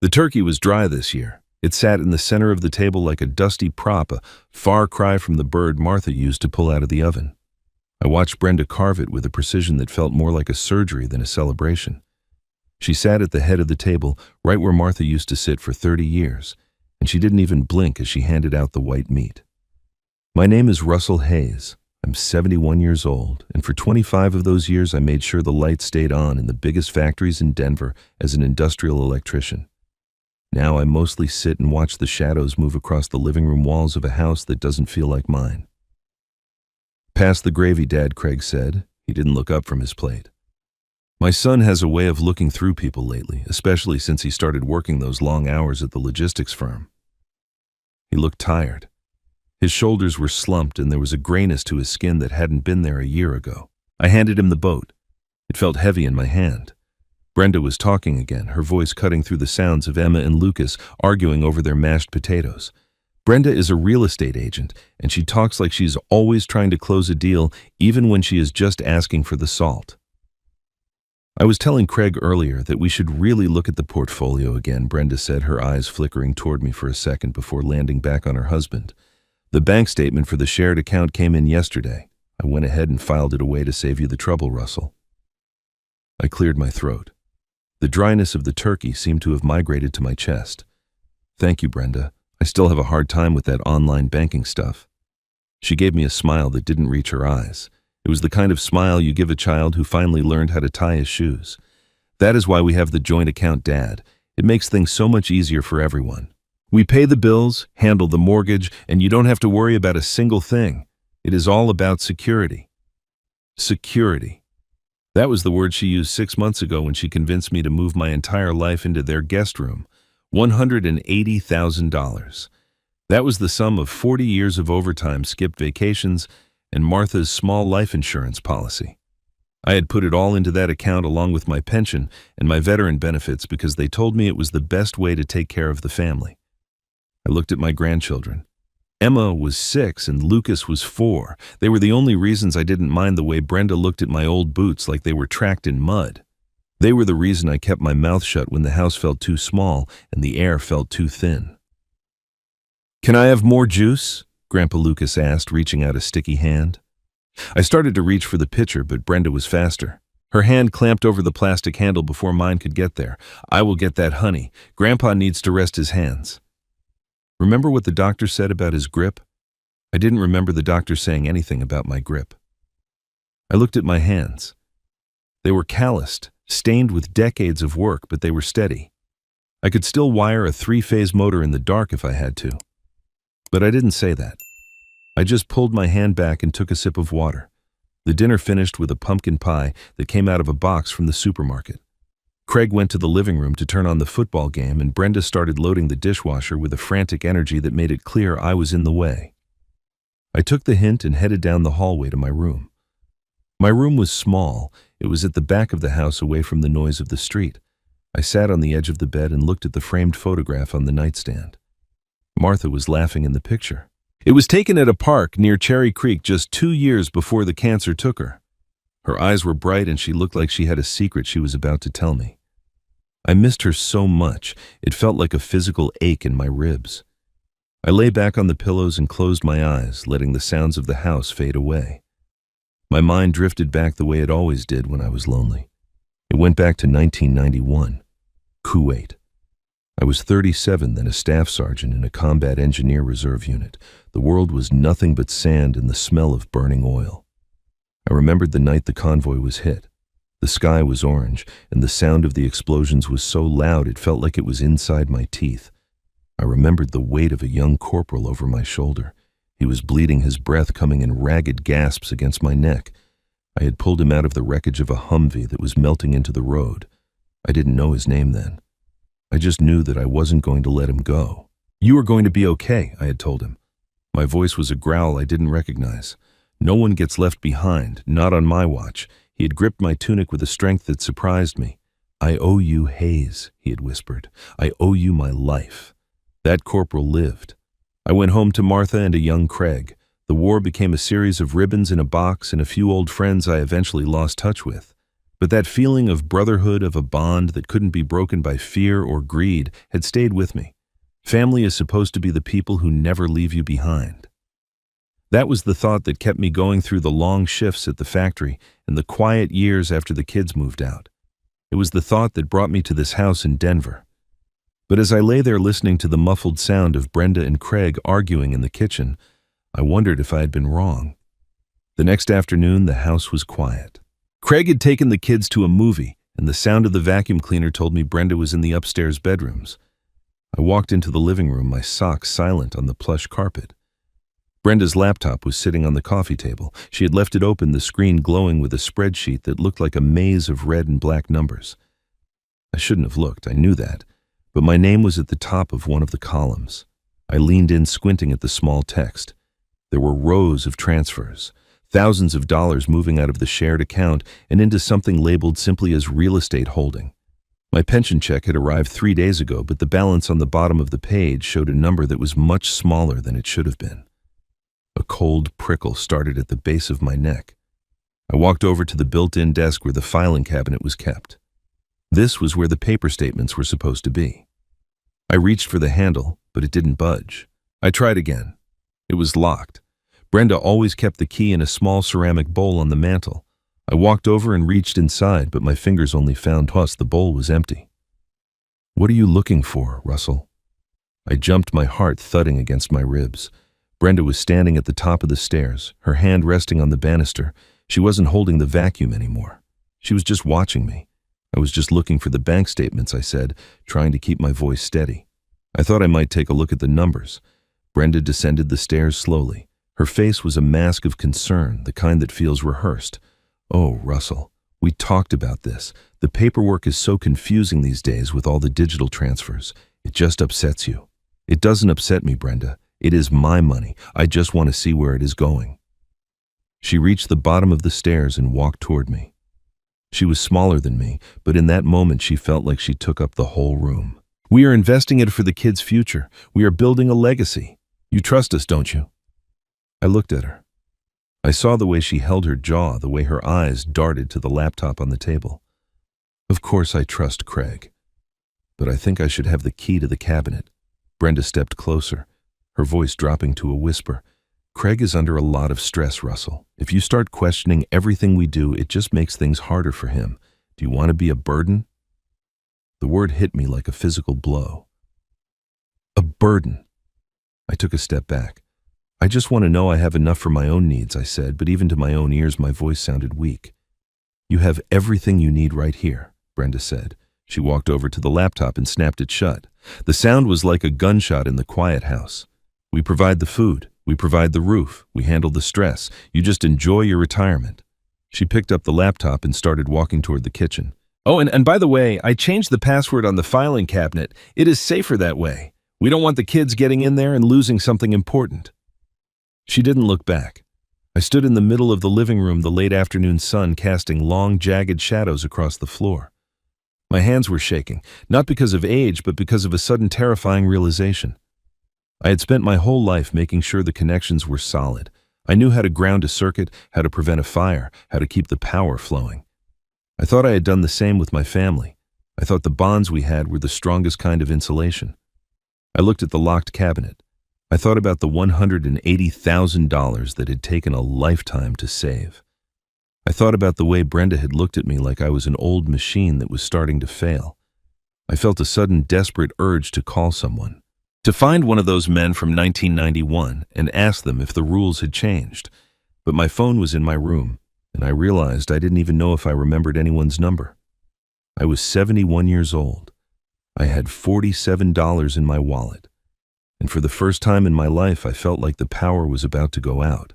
The turkey was dry this year. It sat in the center of the table like a dusty prop, a far cry from the bird Martha used to pull out of the oven. I watched Brenda carve it with a precision that felt more like a surgery than a celebration. She sat at the head of the table, right where Martha used to sit for 30 years, and she didn't even blink as she handed out the white meat. My name is Russell Hayes. I'm 71 years old, and for 25 of those years I made sure the lights stayed on in the biggest factories in Denver as an industrial electrician. Now I mostly sit and watch the shadows move across the living room walls of a house that doesn't feel like mine. "Pass the gravy, Dad," Craig said. He didn't look up from his plate. My son has a way of looking through people lately, especially since he started working those long hours at the logistics firm. He looked tired. His shoulders were slumped and there was a grayness to his skin that hadn't been there a year ago. I handed him the boat. It felt heavy in my hand. Brenda was talking again, her voice cutting through the sounds of Emma and Lucas arguing over their mashed potatoes. Brenda is a real estate agent, and she talks like she's always trying to close a deal, even when she is just asking for the salt. "I was telling Craig earlier that we should really look at the portfolio again," Brenda said, her eyes flickering toward me for a second before landing back on her husband. "The bank statement for the shared account came in yesterday. I went ahead and filed it away to save you the trouble, Russell." I cleared my throat. The dryness of the turkey seemed to have migrated to my chest. "Thank you, Brenda. I still have a hard time with that online banking stuff." She gave me a smile that didn't reach her eyes. It was the kind of smile you give a child who finally learned how to tie his shoes. "That is why we have the joint account, Dad. It makes things so much easier for everyone. We pay the bills, handle the mortgage, and you don't have to worry about a single thing. It is all about security." Security. That was the word she used 6 months ago when she convinced me to move my entire life into their guest room. $180,000. That was the sum of 40 years of overtime, skipped vacations, and Martha's small life insurance policy. I had put it all into that account along with my pension and my veteran benefits because they told me it was the best way to take care of the family. I looked at my grandchildren. Emma was 6 and Lucas was 4. They were the only reasons I didn't mind the way Brenda looked at my old boots like they were tracked in mud. They were the reason I kept my mouth shut when the house felt too small and the air felt too thin. "Can I have more juice?" Grandpa Lucas asked, reaching out a sticky hand. I started to reach for the pitcher, but Brenda was faster. Her hand clamped over the plastic handle before mine could get there. "I will get that, honey. Grandpa needs to rest his hands." Remember what the doctor said about his grip? I didn't remember the doctor saying anything about my grip. I looked at my hands. They were calloused, stained with decades of work, but they were steady. I could still wire a 3-phase motor in the dark if I had to. But I didn't say that. I just pulled my hand back and took a sip of water. The dinner finished with a pumpkin pie that came out of a box from the supermarket. Craig went to the living room to turn on the football game, and Brenda started loading the dishwasher with a frantic energy that made it clear I was in the way. I took the hint and headed down the hallway to my room. My room was small. It was at the back of the house, away from the noise of the street. I sat on the edge of the bed and looked at the framed photograph on the nightstand. Martha was laughing in the picture. It was taken at a park near Cherry Creek just 2 years before the cancer took her. Her eyes were bright and she looked like she had a secret she was about to tell me. I missed her so much, it felt like a physical ache in my ribs. I lay back on the pillows and closed my eyes, letting the sounds of the house fade away. My mind drifted back the way it always did when I was lonely. It went back to 1991, Kuwait. I was 37, then a staff sergeant in a combat engineer reserve unit. The world was nothing but sand and the smell of burning oil. I remembered the night the convoy was hit. The sky was orange, and the sound of the explosions was so loud it felt like it was inside my teeth. I remembered the weight of a young corporal over my shoulder. He was bleeding, his breath coming in ragged gasps against my neck. I had pulled him out of the wreckage of a Humvee that was melting into the road. I didn't know his name then. I just knew that I wasn't going to let him go. "You are going to be okay," I had told him. My voice was a growl I didn't recognize. "No one gets left behind, not on my watch." He had gripped my tunic with a strength that surprised me. "I owe you, Hayes," he had whispered. "I owe you my life." That corporal lived. I went home to Martha and a young Craig. The war became a series of ribbons in a box and a few old friends I eventually lost touch with. But that feeling of brotherhood, of a bond that couldn't be broken by fear or greed, had stayed with me. Family is supposed to be the people who never leave you behind. That was the thought that kept me going through the long shifts at the factory and the quiet years after the kids moved out. It was the thought that brought me to this house in Denver. But as I lay there listening to the muffled sound of Brenda and Craig arguing in the kitchen, I wondered if I had been wrong. The next afternoon, the house was quiet. Craig had taken the kids to a movie, and the sound of the vacuum cleaner told me Brenda was in the upstairs bedrooms. I walked into the living room, my socks silent on the plush carpet. Brenda's laptop was sitting on the coffee table. She had left it open, the screen glowing with a spreadsheet that looked like a maze of red and black numbers. I shouldn't have looked, I knew that, but my name was at the top of one of the columns. I leaned in, squinting at the small text. There were rows of transfers, thousands of dollars moving out of the shared account and into something labeled simply as real estate holding. My pension check had arrived 3 days ago, but the balance on the bottom of the page showed a number that was much smaller than it should have been. A cold prickle started at the base of my neck. I walked over to the built-in desk where the filing cabinet was kept. This was where the paper statements were supposed to be. I reached for the handle, but it didn't budge. I tried again. It was locked. Brenda always kept the key in a small ceramic bowl on the mantel. I walked over and reached inside, but my fingers only found the bowl was empty. "What are you looking for, Russell?" I jumped, my heart thudding against my ribs. Brenda was standing at the top of the stairs, her hand resting on the banister. She wasn't holding the vacuum anymore. She was just watching me. "I was just looking for the bank statements," I said, trying to keep my voice steady. "I thought I might take a look at the numbers." Brenda descended the stairs slowly. Her face was a mask of concern, the kind that feels rehearsed. "Oh, Russell, we talked about this. The paperwork is so confusing these days with all the digital transfers. It just upsets you." "It doesn't upset me, Brenda. It is my money. I just want to see where it is going." She reached the bottom of the stairs and walked toward me. She was smaller than me, but in that moment she felt like she took up the whole room. "We are investing it for the kids' future. We are building a legacy. You trust us, don't you?" I looked at her. I saw the way she held her jaw, the way her eyes darted to the laptop on the table. "Of course I trust Craig. But I think I should have the key to the cabinet." Brenda stepped closer, her voice dropping to a whisper. "Craig is under a lot of stress, Russell. If you start questioning everything we do, it just makes things harder for him. Do you want to be a burden?" The word hit me like a physical blow. A burden. I took a step back. "I just want to know I have enough for my own needs," I said, but even to my own ears my voice sounded weak. "You have everything you need right here," Brenda said. She walked over to the laptop and snapped it shut. The sound was like a gunshot in the quiet house. "We provide the food. We provide the roof. We handle the stress. You just enjoy your retirement." She picked up the laptop and started walking toward the kitchen. "Oh, and by the way, I changed the password on the filing cabinet. It is safer that way. We don't want the kids getting in there and losing something important." She didn't look back. I stood in the middle of the living room, the late afternoon sun casting long, jagged shadows across the floor. My hands were shaking, not because of age, but because of a sudden terrifying realization. I had spent my whole life making sure the connections were solid. I knew how to ground a circuit, how to prevent a fire, how to keep the power flowing. I thought I had done the same with my family. I thought the bonds we had were the strongest kind of insulation. I looked at the locked cabinet. I thought about the $180,000 that had taken a lifetime to save. I thought about the way Brenda had looked at me like I was an old machine that was starting to fail. I felt a sudden desperate urge to call someone, to find one of those men from 1991 and ask them if the rules had changed. But my phone was in my room, and I realized I didn't even know if I remembered anyone's number. I was 71 years old. I had $47 in my wallet. And for the first time in my life, I felt like the power was about to go out.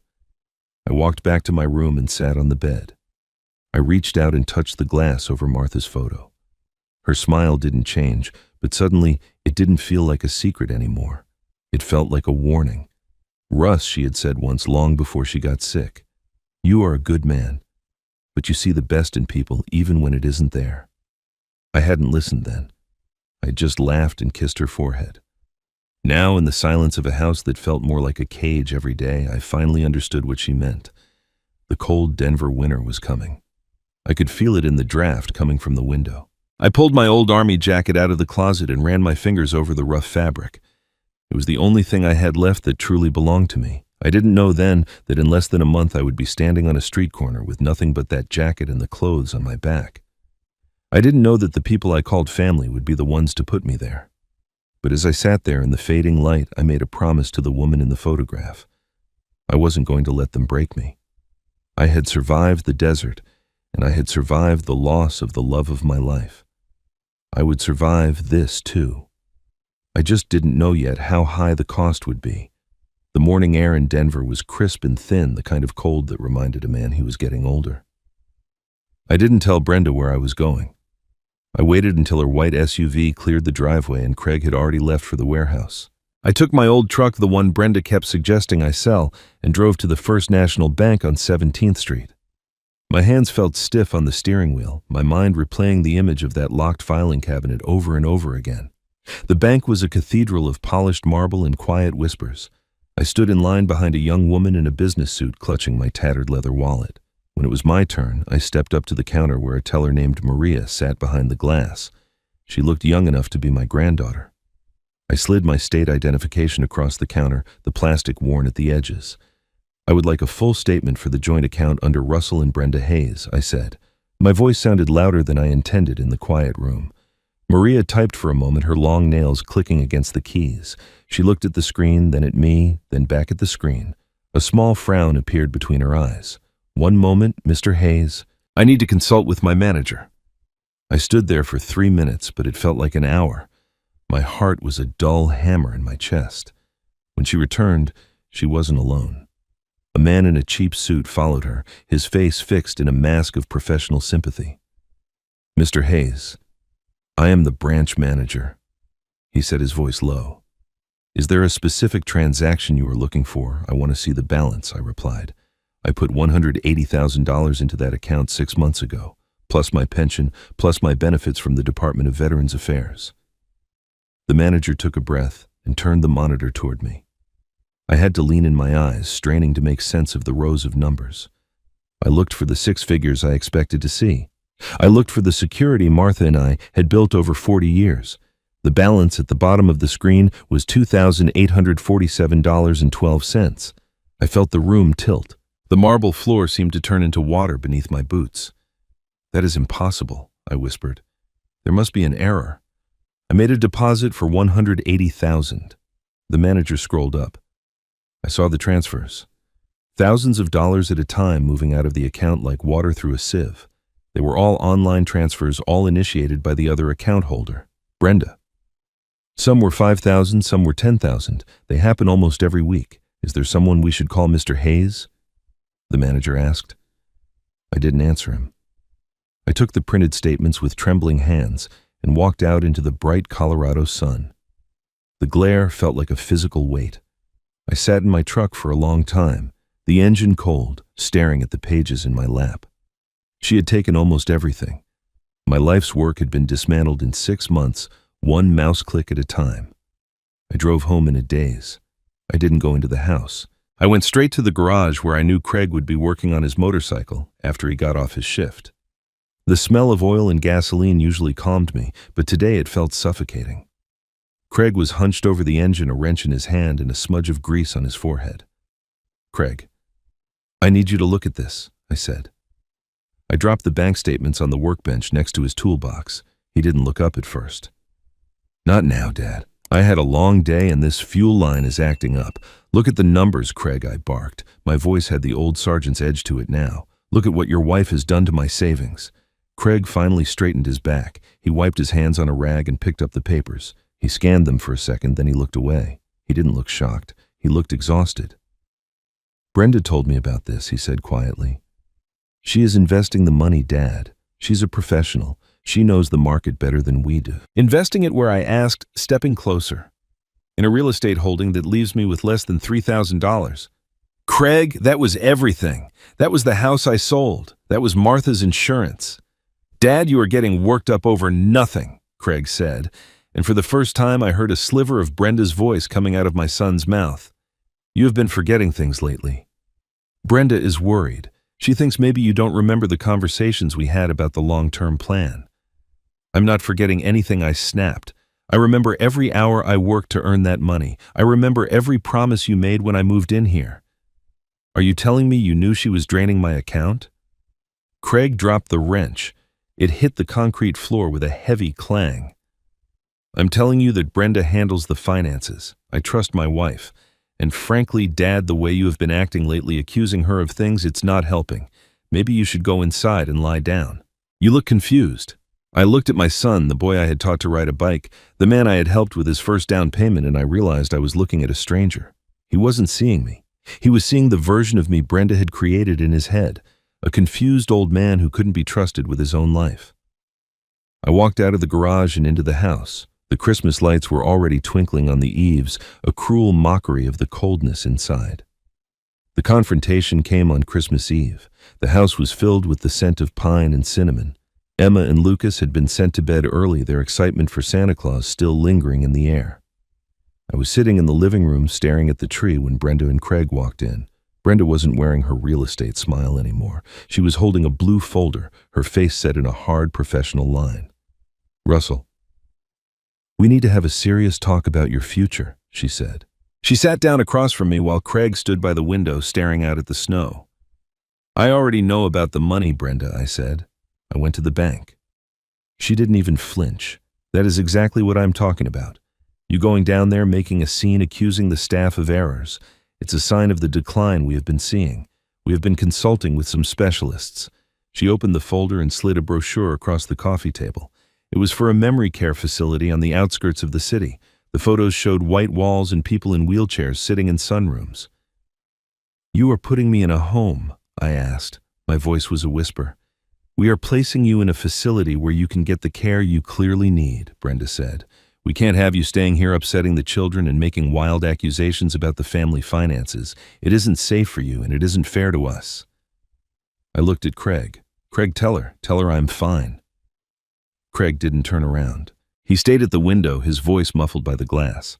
I walked back to my room and sat on the bed. I reached out and touched the glass over Martha's photo. Her smile didn't change, but suddenly it didn't feel like a secret anymore. It felt like a warning. "Russ," she had said once, long before she got sick, "you are a good man, but you see the best in people even when it isn't there." I hadn't listened then. I just laughed and kissed her forehead. Now, in the silence of a house that felt more like a cage every day, I finally understood what she meant. The cold Denver winter was coming. I could feel it in the draft coming from the window. I pulled my old army jacket out of the closet and ran my fingers over the rough fabric. It was the only thing I had left that truly belonged to me. I didn't know then that in less than a month I would be standing on a street corner with nothing but that jacket and the clothes on my back. I didn't know that the people I called family would be the ones to put me there. But as I sat there in the fading light, I made a promise to the woman in the photograph. I wasn't going to let them break me. I had survived the desert, and I had survived the loss of the love of my life. I would survive this too. I just didn't know yet how high the cost would be. The morning air in Denver was crisp and thin, the kind of cold that reminded a man he was getting older. I didn't tell Brenda where I was going. I waited until her white SUV cleared the driveway and Craig had already left for the warehouse. I took my old truck, the one Brenda kept suggesting I sell, and drove to the First National Bank on 17th Street. My hands felt stiff on the steering wheel, my mind replaying the image of that locked filing cabinet over and over again. The bank was a cathedral of polished marble and quiet whispers. I stood in line behind a young woman in a business suit clutching my tattered leather wallet. When it was my turn, I stepped up to the counter where a teller named Maria sat behind the glass. She looked young enough to be my granddaughter. I slid my state identification across the counter, the plastic worn at the edges. I would like a full statement for the joint account under Russell and Brenda Hayes, I said. My voice sounded louder than I intended in the quiet room. Maria typed for a moment, her long nails clicking against the keys. She looked at the screen, then at me, then back at the screen. A small frown appeared between her eyes. One moment, Mr. Hayes. I need to consult with my manager. I stood there for 3 minutes, but it felt like an hour. My heart was a dull hammer in my chest. When she returned, she wasn't alone. A man in a cheap suit followed her, his face fixed in a mask of professional sympathy. Mr. Hayes, I am the branch manager, he said, his voice low. Is there a specific transaction you are looking for? I want to see the balance, I replied. I put $180,000 into that account 6 months ago, plus my pension, plus my benefits from the Department of Veterans Affairs. The manager took a breath and turned the monitor toward me. I had to lean in my eyes, straining to make sense of the rows of numbers. I looked for the 6 figures I expected to see. I looked for the security Martha and I had built over 40 years. The balance at the bottom of the screen was $2,847.12. I felt the room tilt. The marble floor seemed to turn into water beneath my boots. That is impossible, I whispered. There must be an error. I made a deposit for $180,000. The manager scrolled up. I saw the transfers. Thousands of dollars at a time moving out of the account like water through a sieve. They were all online transfers, all initiated by the other account holder, Brenda. Some were $5,000, some were $10,000. They happen almost every week. Is there someone we should call Mr. Hayes? The manager asked. I didn't answer him. I took the printed statements with trembling hands and walked out into the bright Colorado sun. The glare felt like a physical weight. I sat in my truck for a long time, the engine cold, staring at the pages in my lap. She had taken almost everything. My life's work had been dismantled in 6 months, one mouse click at a time. I drove home in a daze. I didn't go into the house. I went straight to the garage where I knew Craig would be working on his motorcycle after he got off his shift. The smell of oil and gasoline usually calmed me, but today it felt suffocating. Craig was hunched over the engine, a wrench in his hand and a smudge of grease on his forehead. Craig, I need you to look at this, I said. I dropped the bank statements on the workbench next to his toolbox. He didn't look up at first. Not now, Dad. I had a long day and this fuel line is acting up. Look at the numbers, Craig, I barked. My voice had the old sergeant's edge to it now. Look at what your wife has done to my savings. Craig finally straightened his back. He wiped his hands on a rag and picked up the papers. He scanned them for a second, then he looked away. He didn't look shocked. He looked exhausted. Brenda told me about this, he said quietly. She is investing the money, Dad. She's a professional. She knows the market better than we do. Investing it where I asked, stepping closer. In a real estate holding that leaves me with less than $3,000. Craig, that was everything. That was the house I sold. That was Martha's insurance. Dad, you are getting worked up over nothing, Craig said, and for the first time I heard a sliver of Brenda's voice coming out of my son's mouth. You have been forgetting things lately. Brenda is worried. She thinks maybe you don't remember the conversations we had about the long-term plan. I'm not forgetting anything I snapped. I remember every hour I worked to earn that money. I remember every promise you made when I moved in here. Are you telling me you knew she was draining my account? Craig dropped the wrench. It hit the concrete floor with a heavy clang. I'm telling you that Brenda handles the finances. I trust my wife. And frankly, Dad, the way you have been acting lately, accusing her of things, it's not helping. Maybe you should go inside and lie down. You look confused. I looked at my son, the boy I had taught to ride a bike, the man I had helped with his first down payment, and I realized I was looking at a stranger. He wasn't seeing me. He was seeing the version of me Brenda had created in his head, a confused old man who couldn't be trusted with his own life. I walked out of the garage and into the house. The Christmas lights were already twinkling on the eaves, a cruel mockery of the coldness inside. The confrontation came on Christmas Eve. The house was filled with the scent of pine and cinnamon. Emma and Lucas had been sent to bed early, their excitement for Santa Claus still lingering in the air. I was sitting in the living room staring at the tree when Brenda and Craig walked in. Brenda wasn't wearing her real estate smile anymore. She was holding a blue folder, her face set in a hard professional line. "Russell, we need to have a serious talk about your future," she said. She sat down across from me while Craig stood by the window staring out at the snow. "I already know about the money, Brenda," I said. "I went to the bank." She didn't even flinch. "That is exactly what I'm talking about. You going down there, making a scene, accusing the staff of errors. It's a sign of the decline we have been seeing. We have been consulting with some specialists." She opened the folder and slid a brochure across the coffee table. It was for a memory care facility on the outskirts of the city. The photos showed white walls and people in wheelchairs sitting in sunrooms. "You are putting me in a home?" I asked. My voice was a whisper. "We are placing you in a facility where you can get the care you clearly need," Brenda said. "We can't have you staying here upsetting the children and making wild accusations about the family finances. It isn't safe for you and it isn't fair to us." I looked at Craig. "Craig, tell her I'm fine." Craig didn't turn around. He stayed at the window, his voice muffled by the glass.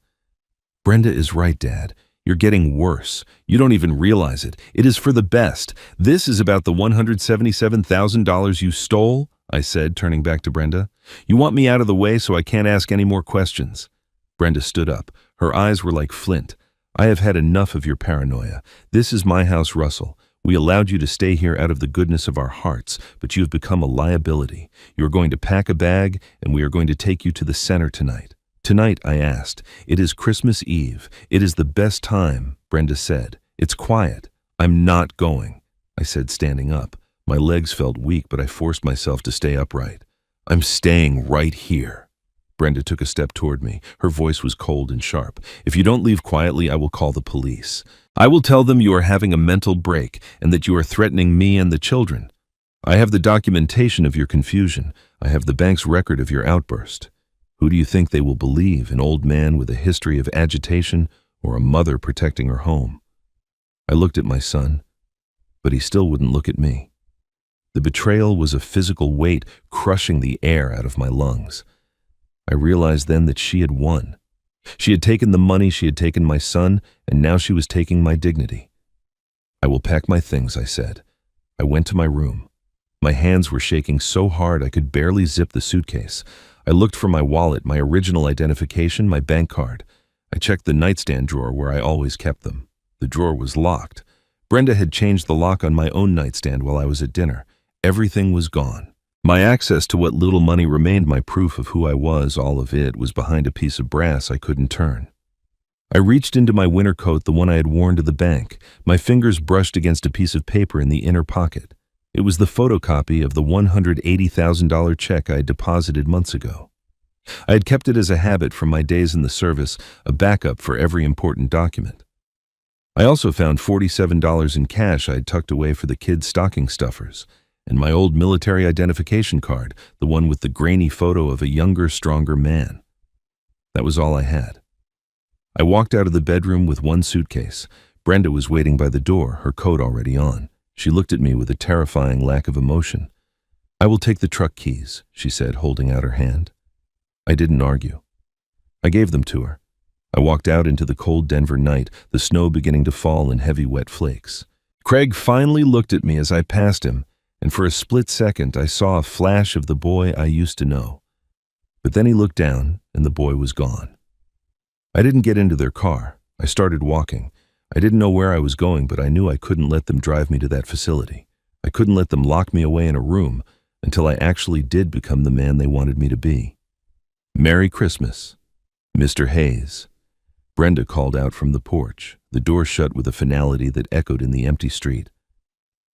"Brenda is right, Dad. You're getting worse. You don't even realize it. It is for the best. This is about the $177,000 you stole," I said, turning back to Brenda. "You want me out of the way so I can't ask any more questions." Brenda stood up. Her eyes were like flint. "I have had enough of your paranoia. This is my house, Russell. We allowed you to stay here out of the goodness of our hearts, but you have become a liability. You are going to pack a bag, and we are going to take you to the center tonight." "Tonight?" I asked. "It is Christmas Eve. It is the best time," Brenda said. "It's quiet." "I'm not going," I said, standing up. My legs felt weak, but I forced myself to stay upright. "I'm staying right here." Brenda took a step toward me. Her voice was cold and sharp. "If you don't leave quietly, I will call the police. I will tell them you are having a mental break and that you are threatening me and the children. I have the documentation of your confusion. I have the bank's record of your outburst. Who do you think they will believe, an old man with a history of agitation or a mother protecting her home?" I looked at my son, but he still wouldn't look at me. The betrayal was a physical weight crushing the air out of my lungs. I realized then that she had won. She had taken the money, she had taken my son, and now she was taking my dignity. "I will pack my things," I said. I went to my room. My hands were shaking so hard I could barely zip the suitcase. I looked for my wallet, my original identification, my bank card. I checked the nightstand drawer where I always kept them. The drawer was locked. Brenda had changed the lock on my own nightstand while I was at dinner. Everything was gone. My access to what little money remained, my proof of who I was, all of it, was behind a piece of brass I couldn't turn. I reached into my winter coat, the one I had worn to the bank. My fingers brushed against a piece of paper in the inner pocket. It was the photocopy of the $180,000 check I had deposited months ago. I had kept it as a habit from my days in the service, a backup for every important document. I also found $47 in cash I had tucked away for the kids' stocking stuffers, and my old military identification card, the one with the grainy photo of a younger, stronger man. That was all I had. I walked out of the bedroom with one suitcase. Brenda was waiting by the door, her coat already on. She looked at me with a terrifying lack of emotion. "I will take the truck keys," she said, holding out her hand. I didn't argue. I gave them to her. I walked out into the cold Denver night, the snow beginning to fall in heavy wet flakes. Craig finally looked at me as I passed him, and for a split second I saw a flash of the boy I used to know. But then he looked down, and the boy was gone. I didn't get into their car. I started walking. I didn't know where I was going, but I knew I couldn't let them drive me to that facility. I couldn't let them lock me away in a room until I actually did become the man they wanted me to be. Merry Christmas, Mr. Hayes. Brenda called out from the porch, the door shut with a finality that echoed in the empty street.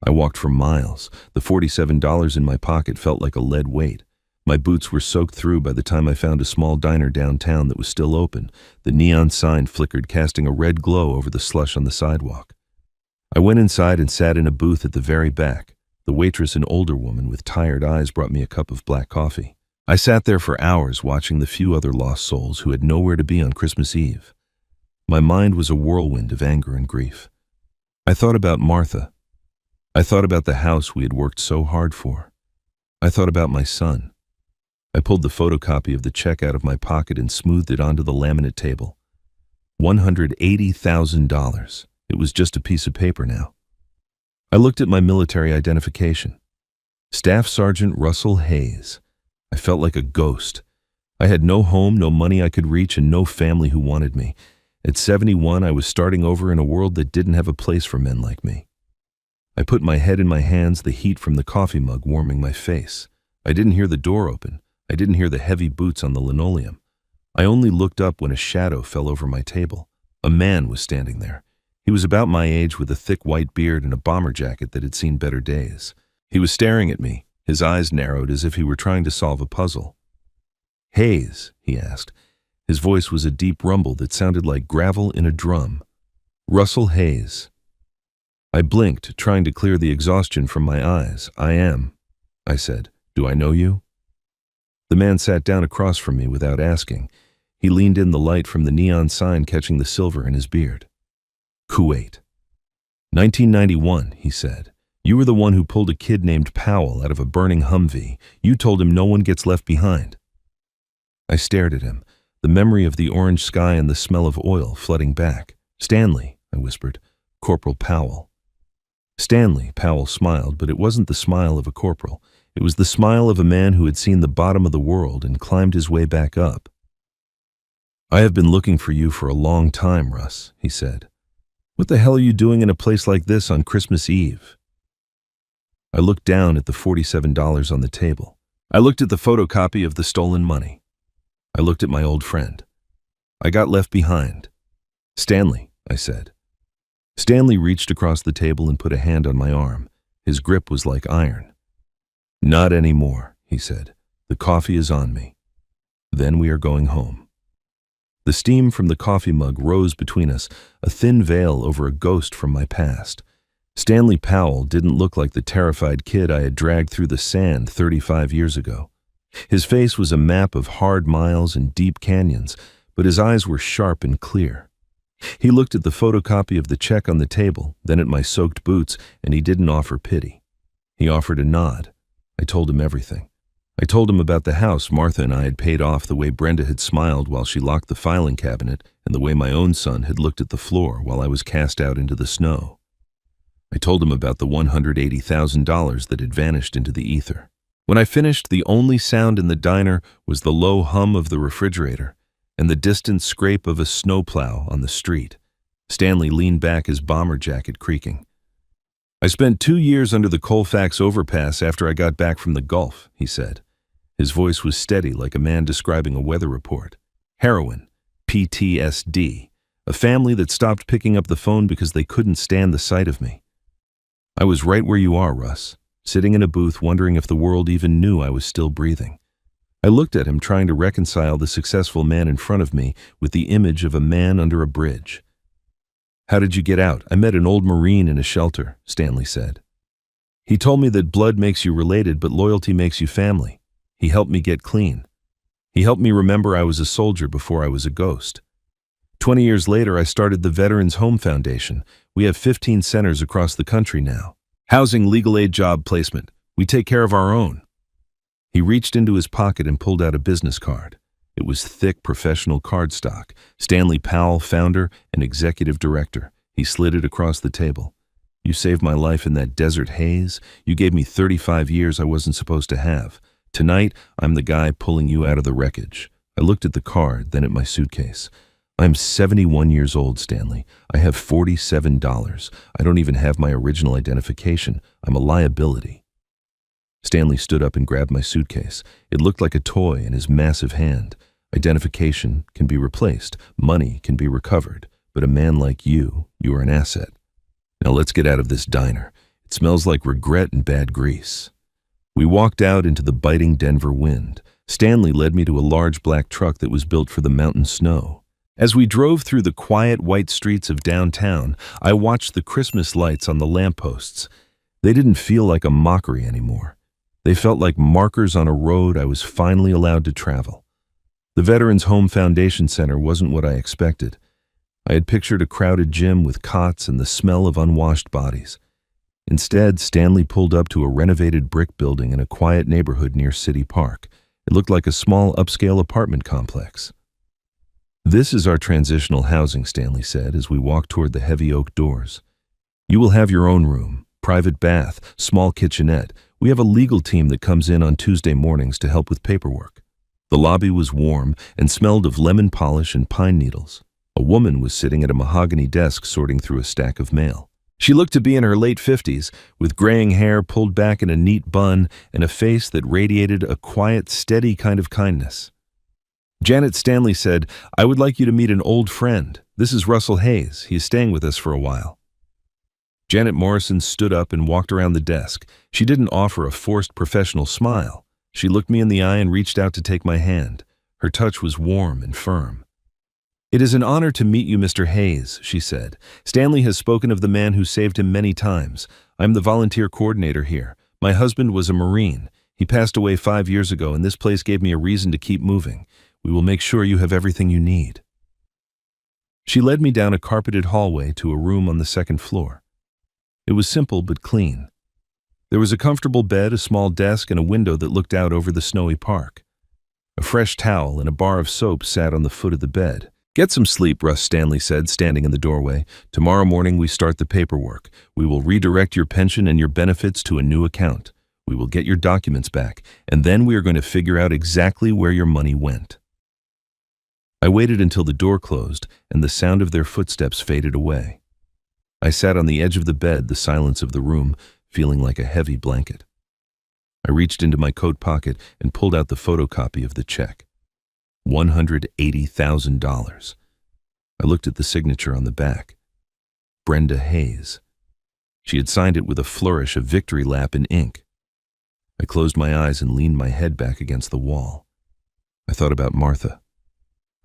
I walked for miles. The $47 in my pocket felt like a lead weight. My boots were soaked through by the time I found a small diner downtown that was still open. The neon sign flickered, casting a red glow over the slush on the sidewalk. I went inside and sat in a booth at the very back. The waitress, an older woman with tired eyes, brought me a cup of black coffee. I sat there for hours watching the few other lost souls who had nowhere to be on Christmas Eve. My mind was a whirlwind of anger and grief. I thought about Martha. I thought about the house we had worked so hard for. I thought about my son. I pulled the photocopy of the check out of my pocket and smoothed it onto the laminate table. $180,000. It was just a piece of paper now. I looked at my military identification. Staff Sergeant Russell Hayes. I felt like a ghost. I had no home, no money I could reach, and no family who wanted me. At 71, I was starting over in a world that didn't have a place for men like me. I put my head in my hands, the heat from the coffee mug warming my face. I didn't hear the door open. I didn't hear the heavy boots on the linoleum. I only looked up when a shadow fell over my table. A man was standing there. He was about my age, with a thick white beard and a bomber jacket that had seen better days. He was staring at me, his eyes narrowed as if he were trying to solve a puzzle. "Hayes?" he asked. His voice was a deep rumble that sounded like gravel in a drum. "Russell Hayes." I blinked, trying to clear the exhaustion from my eyes. "I am," I said. "Do I know you?" The man sat down across from me without asking. He leaned in, the light from the neon sign catching the silver in his beard. "Kuwait. 1991, he said. "You were the one who pulled a kid named Powell out of a burning Humvee. You told him no one gets left behind." I stared at him, the memory of the orange sky and the smell of oil flooding back. "Stanley," I whispered. "Corporal Powell." Stanley, Powell smiled, but it wasn't the smile of a corporal. It was the smile of a man who had seen the bottom of the world and climbed his way back up. "I have been looking for you for a long time, Russ," he said. "What the hell are you doing in a place like this on Christmas Eve?" I looked down at the $47 on the table. I looked at the photocopy of the stolen money. I looked at my old friend. I got left behind. "Stanley," I said. Stanley reached across the table and put a hand on my arm. His grip was like iron. "Not anymore," he said. "The coffee is on me. Then we are going home." The steam from the coffee mug rose between us, a thin veil over a ghost from my past. Stanley Powell didn't look like the terrified kid I had dragged through the sand 35 years ago. His face was a map of hard miles and deep canyons, but his eyes were sharp and clear. He looked at the photocopy of the check on the table, then at my soaked boots, and he didn't offer pity. He offered a nod. I told him everything. I told him about the house Martha and I had paid off, the way Brenda had smiled while she locked the filing cabinet, and the way my own son had looked at the floor while I was cast out into the snow. I told him about the $180,000 that had vanished into the ether. When I finished, the only sound in the diner was the low hum of the refrigerator and the distant scrape of a snowplow on the street. Stanley leaned back, his bomber jacket creaking. "I spent 2 years under the Colfax overpass after I got back from the Gulf," he said. His voice was steady, like a man describing a weather report. "Heroin, PTSD, a family that stopped picking up the phone because they couldn't stand the sight of me. I was right where you are, Russ, sitting in a booth wondering if the world even knew I was still breathing." I looked at him, trying to reconcile the successful man in front of me with the image of a man under a bridge. "How did you get out?" "I met an old Marine in a shelter," Stanley said. "He told me that blood makes you related, but loyalty makes you family. He helped me get clean. He helped me remember I was a soldier before I was a ghost. 20 years later, I started the Veterans Home Foundation. We have 15 centers across the country now. Housing, legal aid, job placement. We take care of our own." He reached into his pocket and pulled out a business card. It was thick professional cardstock. Stanley Powell, founder and executive director. He slid it across the table. You saved my life in that desert haze. You gave me 35 years I wasn't supposed to have. Tonight, I'm the guy pulling you out of the wreckage." I looked at the card, then at my suitcase. "I'm 71 years old, Stanley. I have $47. I don't even have my original identification. I'm a liability." Stanley stood up and grabbed my suitcase. It looked like a toy in his massive hand. Identification can be replaced. Money can be recovered. But a man like you are an asset. Now let's get out of this diner. It smells like regret and bad grease. We walked out into the biting Denver wind. Stanley led me to a large black truck that was built for the mountain snow. As we drove through the quiet white streets of downtown, I watched the Christmas lights on the lampposts. They didn't feel like a mockery anymore. They felt like markers on a road I was finally allowed to travel. The Veterans Home Foundation Center wasn't what I expected. I had pictured a crowded gym with cots and the smell of unwashed bodies. Instead, Stanley pulled up to a renovated brick building in a quiet neighborhood near City Park. It looked like a small upscale apartment complex. "This is our transitional housing," Stanley said as we walked toward the heavy oak doors. "You will have your own room, private bath, small kitchenette. We have a legal team that comes in on Tuesday mornings to help with paperwork." The lobby was warm and smelled of lemon polish and pine needles. A woman was sitting at a mahogany desk sorting through a stack of mail. She looked to be in her late 50s, with graying hair pulled back in a neat bun and a face that radiated a quiet, steady kind of kindness. "Janet," Stanley said, "I would like you to meet an old friend. This is Russell Hayes. He is staying with us for a while." Janet Morrison stood up and walked around the desk. She didn't offer a forced professional smile. She looked me in the eye and reached out to take my hand. Her touch was warm and firm. "It is an honor to meet you, Mr. Hayes," she said. "Stanley has spoken of the man who saved him many times. I'm the volunteer coordinator here. My husband was a Marine. He passed away 5 years ago, and this place gave me a reason to keep moving. We will make sure you have everything you need." She led me down a carpeted hallway to a room on the second floor. It was simple but clean. There was a comfortable bed, a small desk, and a window that looked out over the snowy park. A fresh towel and a bar of soap sat on the foot of the bed. "Get some sleep," Russ Stanley said, standing in the doorway. "Tomorrow morning we start the paperwork. We will redirect your pension and your benefits to a new account. We will get your documents back, and then we are going to figure out exactly where your money went." I waited until the door closed and the sound of their footsteps faded away. I sat on the edge of the bed, the silence of the room, feeling like a heavy blanket. I reached into my coat pocket and pulled out the photocopy of the check. $180,000. I looked at the signature on the back. Brenda Hayes. She had signed it with a flourish of victory lap in ink. I closed my eyes and leaned my head back against the wall. I thought about Martha.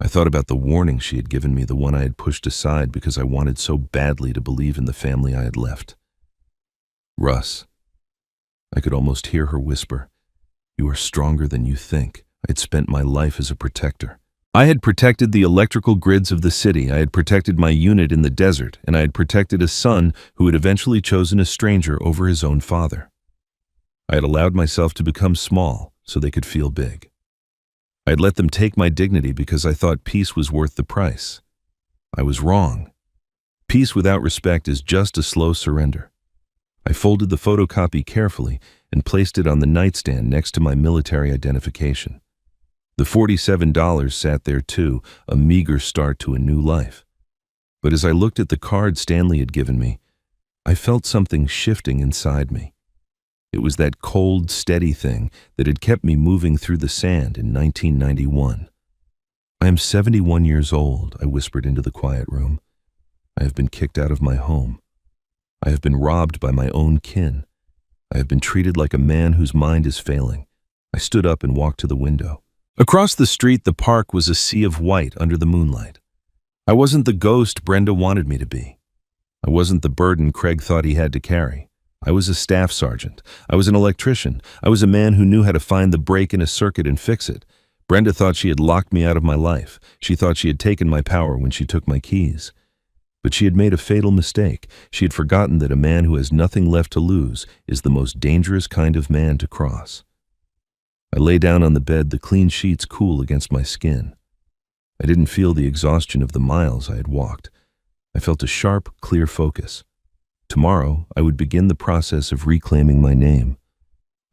I thought about the warning she had given me, the one I had pushed aside because I wanted so badly to believe in the family I had left. "Russ." I could almost hear her whisper, "You are stronger than you think." I had spent my life as a protector. I had protected the electrical grids of the city, I had protected my unit in the desert, and I had protected a son who had eventually chosen a stranger over his own father. I had allowed myself to become small so they could feel big. I had let them take my dignity because I thought peace was worth the price. I was wrong. Peace without respect is just a slow surrender. I folded the photocopy carefully and placed it on the nightstand next to my military identification. The $47 sat there too, a meager start to a new life. But as I looked at the card Stanley had given me, I felt something shifting inside me. It was that cold, steady thing that had kept me moving through the sand in 1991. "I am 71 years old," I whispered into the quiet room. "I have been kicked out of my home. I have been robbed by my own kin. I have been treated like a man whose mind is failing." I stood up and walked to the window. Across the street, the park was a sea of white under the moonlight. I wasn't the ghost Brenda wanted me to be. I wasn't the burden Craig thought he had to carry. I was a staff sergeant. I was an electrician. I was a man who knew how to find the break in a circuit and fix it. Brenda thought she had locked me out of my life. She thought she had taken my power when she took my keys. But she had made a fatal mistake. She had forgotten that a man who has nothing left to lose is the most dangerous kind of man to cross. I lay down on the bed, the clean sheets cool against my skin. I didn't feel the exhaustion of the miles I had walked. I felt a sharp, clear focus. Tomorrow, I would begin the process of reclaiming my name.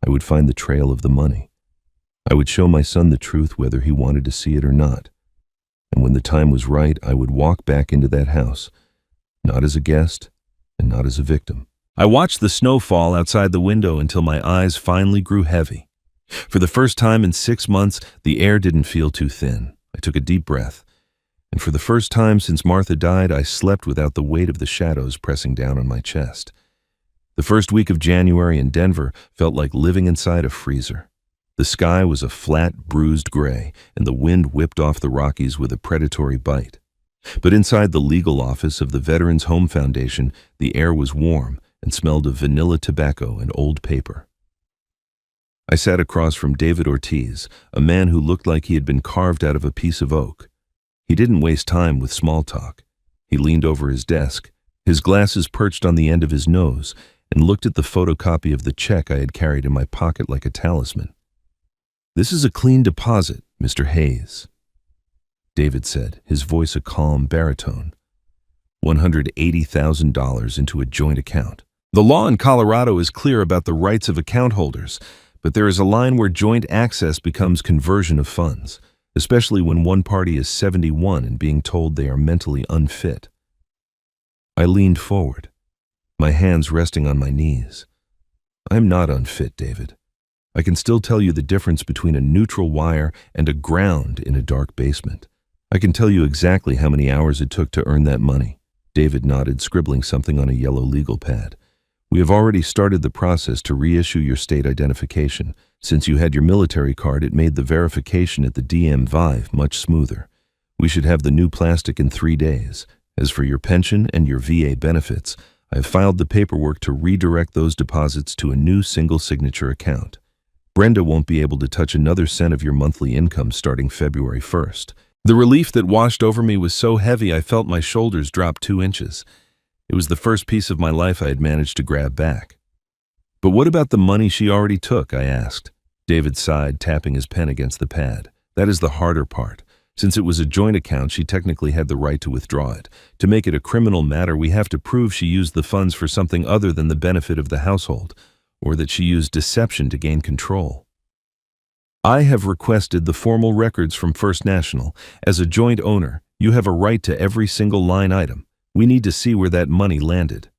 I would find the trail of the money. I would show my son the truth whether he wanted to see it or not. And when the time was right, I would walk back into that house, not as a guest and not as a victim. I watched the snow fall outside the window until my eyes finally grew heavy. For the first time in 6 months, the air didn't feel too thin. I took a deep breath. And for the first time since Martha died, I slept without the weight of the shadows pressing down on my chest. The first week of January in Denver felt like living inside a freezer. The sky was a flat, bruised gray, and the wind whipped off the Rockies with a predatory bite. But inside the legal office of the Veterans Home Foundation, the air was warm and smelled of vanilla tobacco and old paper. I sat across from David Ortiz, a man who looked like he had been carved out of a piece of oak. He didn't waste time with small talk. He leaned over his desk, his glasses perched on the end of his nose, and looked at the photocopy of the check I had carried in my pocket like a talisman. "This is a clean deposit, Mr. Hayes," David said, his voice a calm baritone. $180,000 into a joint account. The law in Colorado is clear about the rights of account holders, but there is a line where joint access becomes conversion of funds, especially when one party is 71 and being told they are mentally unfit. I leaned forward, my hands resting on my knees. I'm not unfit, David. I can still tell you the difference between a neutral wire and a ground in a dark basement. I can tell you exactly how many hours it took to earn that money. David nodded, scribbling something on a yellow legal pad. We have already started the process to reissue your state identification. Since you had your military card, it made the verification at the DMV much smoother. We should have the new plastic in 3 days. As for your pension and your VA benefits, I have filed the paperwork to redirect those deposits to a new single-signature account. Brenda won't be able to touch another cent of your monthly income starting February 1st. The relief that washed over me was so heavy I felt my shoulders drop 2 inches. It was the first piece of my life I had managed to grab back. But what about the money she already took? I asked. David sighed, tapping his pen against the pad. That is the harder part. Since it was a joint account, she technically had the right to withdraw it. To make it a criminal matter, we have to prove she used the funds for something other than the benefit of the household, or that she used deception to gain control. I have requested the formal records from First National. As a joint owner, you have a right to every single line item. We need to see where that money landed.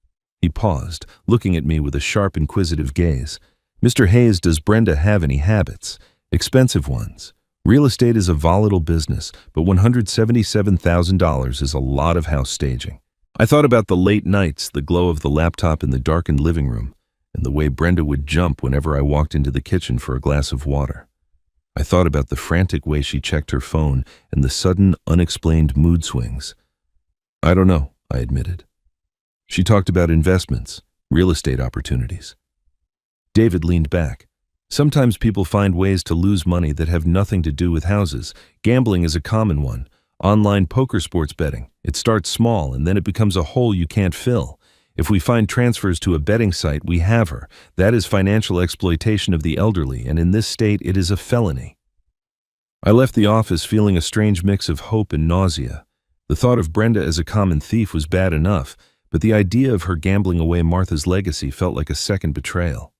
He paused, looking at me with a sharp, inquisitive gaze. Mr. Hayes, does Brenda have any habits? Expensive ones. Real estate is a volatile business, but $177,000 is a lot of house staging. I thought about the late nights, the glow of the laptop in the darkened living room, and the way Brenda would jump whenever I walked into the kitchen for a glass of water. I thought about the frantic way she checked her phone and the sudden, unexplained mood swings. I don't know, I admitted. She talked about investments, real estate opportunities. David leaned back. Sometimes people find ways to lose money that have nothing to do with houses. Gambling is a common one. Online poker sports betting. It starts small and then it becomes a hole you can't fill. If we find transfers to a betting site, we have her. That is financial exploitation of the elderly, and in this state, it is a felony. I left the office feeling a strange mix of hope and nausea. The thought of Brenda as a common thief was bad enough, but the idea of her gambling away Martha's legacy felt like a second betrayal.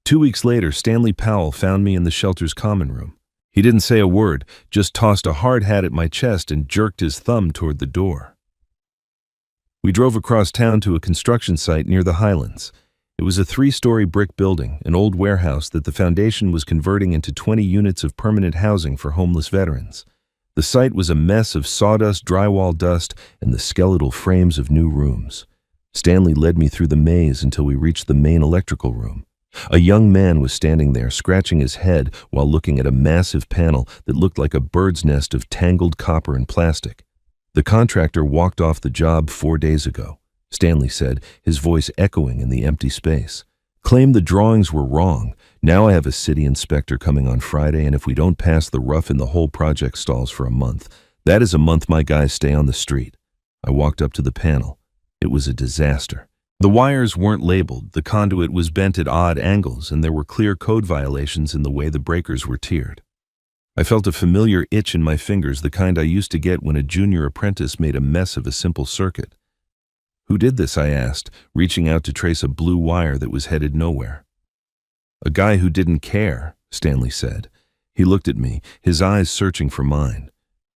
2 weeks later, Stanley Powell found me in the shelter's common room. He didn't say a word, just tossed a hard hat at my chest and jerked his thumb toward the door. We drove across town to a construction site near the Highlands. It was a 3-story brick building, an old warehouse that the foundation was converting into 20 units of permanent housing for homeless veterans. The site was a mess of sawdust, drywall dust, and the skeletal frames of new rooms. Stanley led me through the maze until we reached the main electrical room. A young man was standing there, scratching his head while looking at a massive panel that looked like a bird's nest of tangled copper and plastic. The contractor walked off the job 4 days ago, Stanley said, his voice echoing in the empty space. Claimed the drawings were wrong. Now I have a city inspector coming on Friday, and if we don't pass the rough in, the whole project stalls for a month. That is a month my guys stay on the street. I walked up to the panel. It was a disaster. The wires weren't labeled, the conduit was bent at odd angles, and there were clear code violations in the way the breakers were tiered. I felt a familiar itch in my fingers, the kind I used to get when a junior apprentice made a mess of a simple circuit. Who did this? I asked, reaching out to trace a blue wire that was headed nowhere. A guy who didn't care, Stanley said. He looked at me, his eyes searching for mine.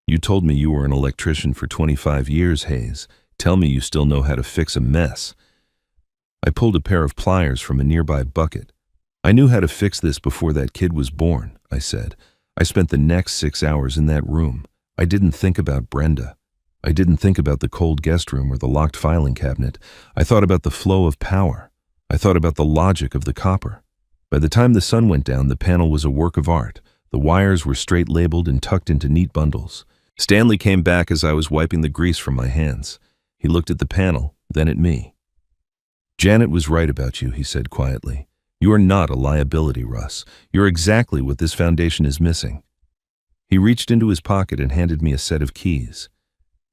You told me you were an electrician for 25 years, Hayes. Tell me you still know how to fix a mess. I pulled a pair of pliers from a nearby bucket. I knew how to fix this before that kid was born, I said. I spent the next 6 hours in that room. I didn't think about Brenda. I didn't think about the cold guest room or the locked filing cabinet. I thought about the flow of power. I thought about the logic of the copper. By the time the sun went down, the panel was a work of art. The wires were straight labeled and tucked into neat bundles. Stanley came back as I was wiping the grease from my hands. He looked at the panel, then at me. Janet was right about you, he said quietly. You are not a liability, Russ. You're exactly what this foundation is missing. He reached into his pocket and handed me a set of keys.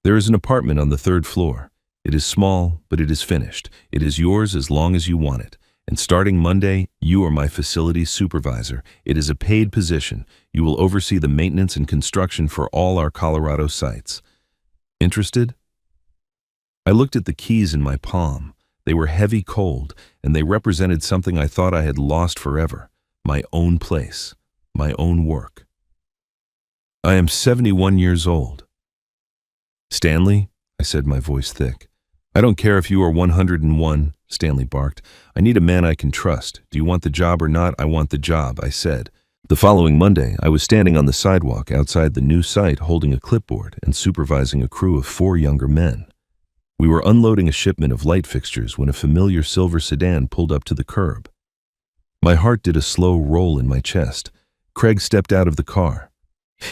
There is an apartment on the 3rd floor. It is small, but it is finished. It is yours as long as you want it. And starting Monday, you are my facilities supervisor. It is a paid position. You will oversee the maintenance and construction for all our Colorado sites. Interested? I looked at the keys in my palm. They were heavy cold, and they represented something I thought I had lost forever. My own place. My own work. I am 71 years old. Stanley, I said, my voice thick. I don't care if you are 101, Stanley barked. I need a man I can trust. Do you want the job or not? I want the job, I said. The following Monday, I was standing on the sidewalk outside the new site holding a clipboard and supervising a crew of 4 younger men. We were unloading a shipment of light fixtures when a familiar silver sedan pulled up to the curb. My heart did a slow roll in my chest. Craig stepped out of the car.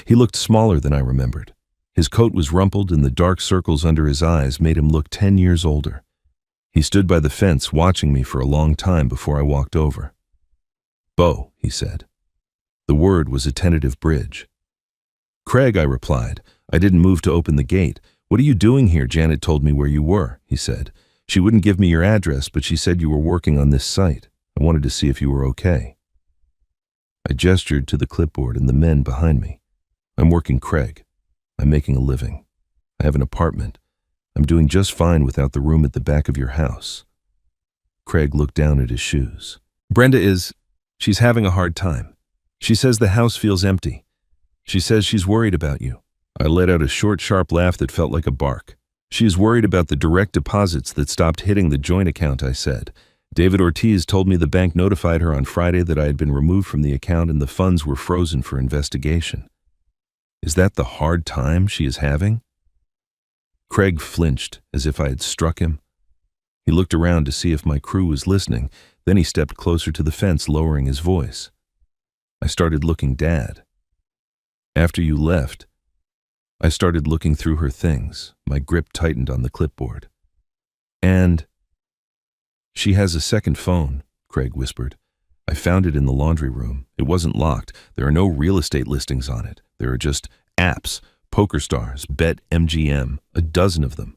He looked smaller than I remembered. His coat was rumpled and the dark circles under his eyes made him look 10 years older. He stood by the fence watching me for a long time before I walked over. Bo, he said. The word was a tentative bridge. Craig, I replied. I didn't move to open the gate. What are you doing here? Janet told me where you were, he said. She wouldn't give me your address, but she said you were working on this site. I wanted to see if you were okay. I gestured to the clipboard and the men behind me. I'm working, Craig. I'm making a living. I have an apartment. I'm doing just fine without the room at the back of your house. Craig looked down at his shoes. Brenda she's having a hard time. She says the house feels empty. She says she's worried about you. I let out a short, sharp laugh that felt like a bark. She is worried about the direct deposits that stopped hitting the joint account, I said. David Ortiz told me the bank notified her on Friday that I had been removed from the account and the funds were frozen for investigation. Is that the hard time she is having? Craig flinched as if I had struck him. He looked around to see if my crew was listening, then he stepped closer to the fence, lowering his voice. I started looking, Dad. After you left, I started looking through her things. My grip tightened on the clipboard. And she has a second phone, Craig whispered. I found it in the laundry room. It wasn't locked. There are no real estate listings on it. There are just apps, PokerStars, BetMGM, a dozen of them.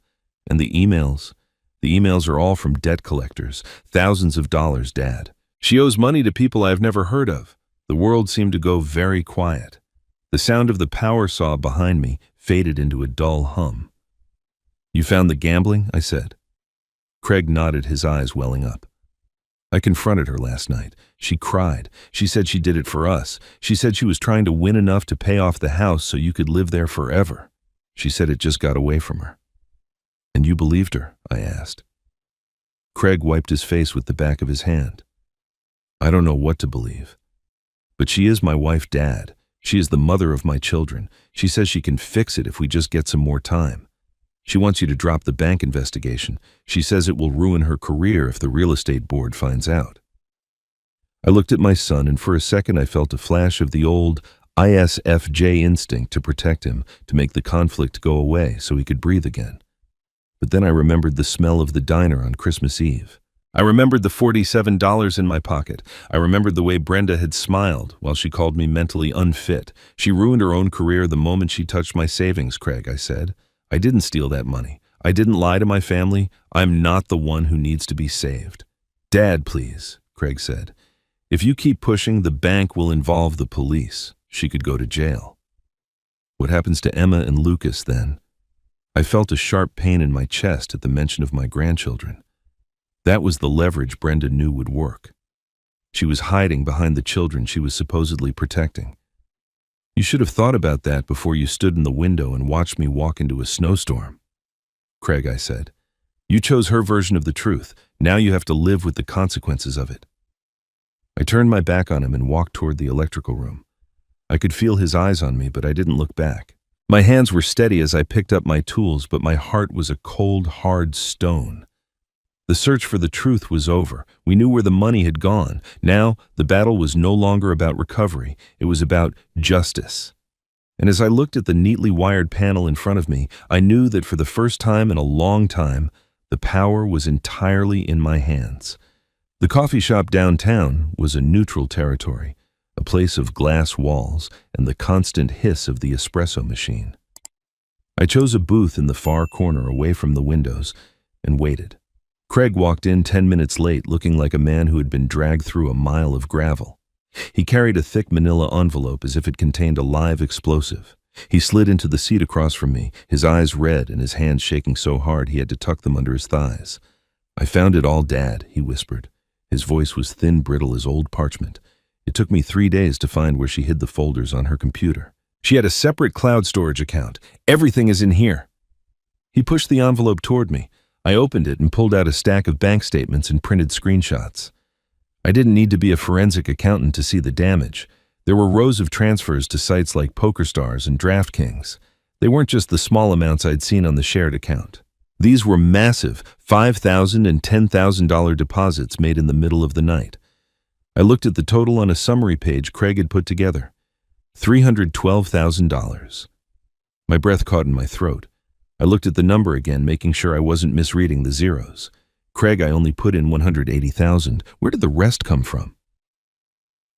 And the emails are all from debt collectors, thousands of dollars, Dad. She owes money to people I've never heard of. The world seemed to go very quiet. The sound of the power saw behind me faded into a dull hum. You found the gambling? I said. Craig nodded, his eyes welling up. I confronted her last night. She cried. She said she did it for us. She said she was trying to win enough to pay off the house so you could live there forever. She said it just got away from her. And you believed her? I asked. Craig wiped his face with the back of his hand. I don't know what to believe. But she is my wife, Dad. She is the mother of my children. She says she can fix it if we just get some more time. She wants you to drop the bank investigation. She says it will ruin her career if the real estate board finds out. I looked at my son, and for a second I felt a flash of the old ISFJ instinct to protect him, to make the conflict go away so he could breathe again. But then I remembered the smell of the diner on Christmas Eve. I remembered the $47 in my pocket. I remembered the way Brenda had smiled while she called me mentally unfit. She ruined her own career the moment she touched my savings, Craig, I said. I didn't steal that money. I didn't lie to my family. I'm not the one who needs to be saved. Dad, please, Craig said. If you keep pushing, the bank will involve the police. She could go to jail. What happens to Emma and Lucas then? I felt a sharp pain in my chest at the mention of my grandchildren. That was the leverage Brenda knew would work. She was hiding behind the children she was supposedly protecting. You should have thought about that before you stood in the window and watched me walk into a snowstorm. Craig, I said. You chose her version of the truth. Now you have to live with the consequences of it. I turned my back on him and walked toward the electrical room. I could feel his eyes on me, but I didn't look back. My hands were steady as I picked up my tools, but my heart was a cold, hard stone. The search for the truth was over. We knew where the money had gone. Now, the battle was no longer about recovery. It was about justice. And as I looked at the neatly wired panel in front of me, I knew that for the first time in a long time, the power was entirely in my hands. The coffee shop downtown was a neutral territory, a place of glass walls and the constant hiss of the espresso machine. I chose a booth in the far corner away from the windows and waited. Craig walked in 10 minutes late, looking like a man who had been dragged through a mile of gravel. He carried a thick manila envelope as if it contained a live explosive. He slid into the seat across from me, his eyes red and his hands shaking so hard he had to tuck them under his thighs. I found it all, Dad, he whispered. His voice was thin, brittle as old parchment. It took me 3 days to find where she hid the folders on her computer. She had a separate cloud storage account. Everything is in here. He pushed the envelope toward me. I opened it and pulled out a stack of bank statements and printed screenshots. I didn't need to be a forensic accountant to see the damage. There were rows of transfers to sites like PokerStars and DraftKings. They weren't just the small amounts I'd seen on the shared account. These were massive $5,000 and $10,000 deposits made in the middle of the night. I looked at the total on a summary page Craig had put together. $312,000. My breath caught in my throat. I looked at the number again, making sure I wasn't misreading the zeros. Craig, I only put in $180,000. Where did the rest come from?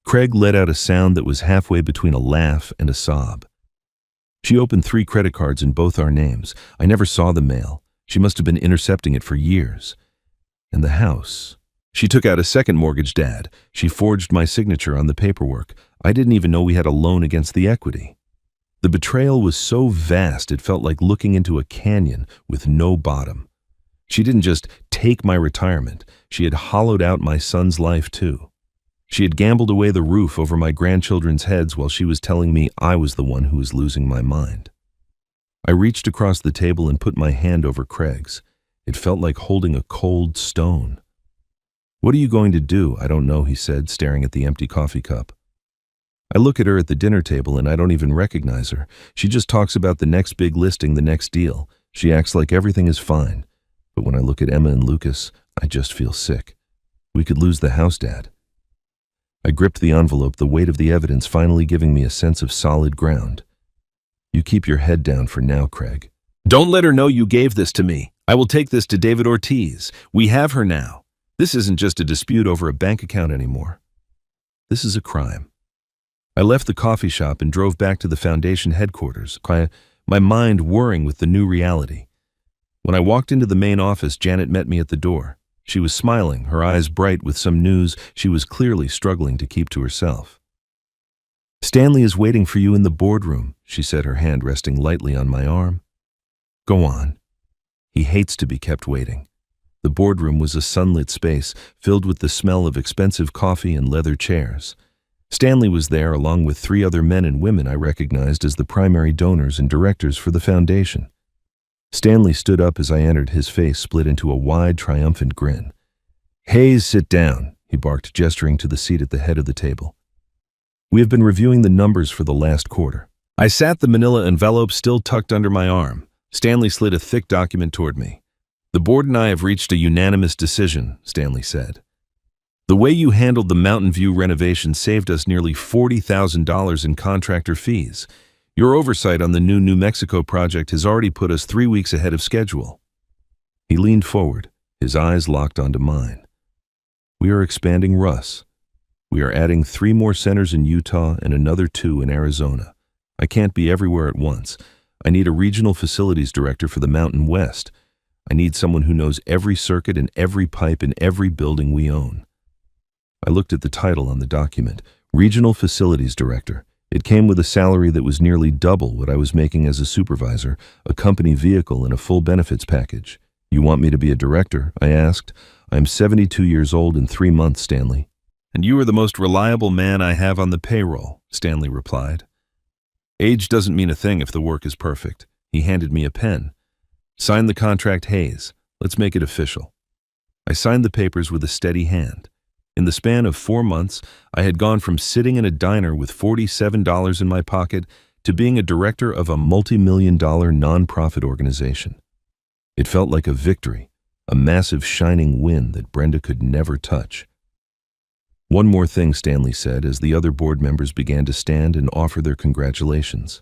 Craig let out a sound that was halfway between a laugh and a sob. She opened 3 credit cards in both our names. I never saw the mail. She must have been intercepting it for years. And the house. She took out a second mortgage, Dad. She forged my signature on the paperwork. I didn't even know we had a loan against the equity. The betrayal was so vast it felt like looking into a canyon with no bottom. She didn't just take my retirement, she had hollowed out my son's life too. She had gambled away the roof over my grandchildren's heads while she was telling me I was the one who was losing my mind. I reached across the table and put my hand over Craig's. It felt like holding a cold stone. What are you going to do? I don't know, he said, staring at the empty coffee cup. I look at her at the dinner table and I don't even recognize her. She just talks about the next big listing, the next deal. She acts like everything is fine. But when I look at Emma and Lucas, I just feel sick. We could lose the house, Dad. I gripped the envelope, the weight of the evidence finally giving me a sense of solid ground. You keep your head down for now, Craig. Don't let her know you gave this to me. I will take this to David Ortiz. We have her now. This isn't just a dispute over a bank account anymore. This is a crime. I left the coffee shop and drove back to the foundation headquarters, my mind whirring with the new reality. When I walked into the main office, Janet met me at the door. She was smiling, her eyes bright with some news she was clearly struggling to keep to herself. Stanley is waiting for you in the boardroom, she said, her hand resting lightly on my arm. Go on. He hates to be kept waiting. The boardroom was a sunlit space filled with the smell of expensive coffee and leather chairs. Stanley was there along with 3 other men and women I recognized as the primary donors and directors for the foundation. Stanley stood up as I entered, his face split into a wide, triumphant grin. Hayes, sit down, he barked, gesturing to the seat at the head of the table. We have been reviewing the numbers for the last quarter. I sat, the manila envelope still tucked under my arm. Stanley slid a thick document toward me. The board and I have reached a unanimous decision, Stanley said. The way you handled the Mountain View renovation saved us nearly $40,000 in contractor fees. Your oversight on the new New Mexico project has already put us 3 weeks ahead of schedule. He leaned forward, his eyes locked onto mine. We are expanding Russ. We are adding 3 more centers in Utah and another 2 in Arizona. I can't be everywhere at once. I need a regional facilities director for the Mountain West. I need someone who knows every circuit and every pipe in every building we own. I looked at the title on the document, Regional Facilities Director. It came with a salary that was nearly double what I was making as a supervisor, a company vehicle, and a full benefits package. "You want me to be a director?" I asked. "I'm 72 years old in 3 months, Stanley." "And you are the most reliable man I have on the payroll," Stanley replied. "Age doesn't mean a thing if the work is perfect." He handed me a pen. "Sign the contract, Hayes. Let's make it official." I signed the papers with a steady hand. In the span of 4 months, I had gone from sitting in a diner with $47 in my pocket to being a director of a multi-million-dollar nonprofit organization. It felt like a victory, a massive shining win that Brenda could never touch. "One more thing," Stanley said as the other board members began to stand and offer their congratulations.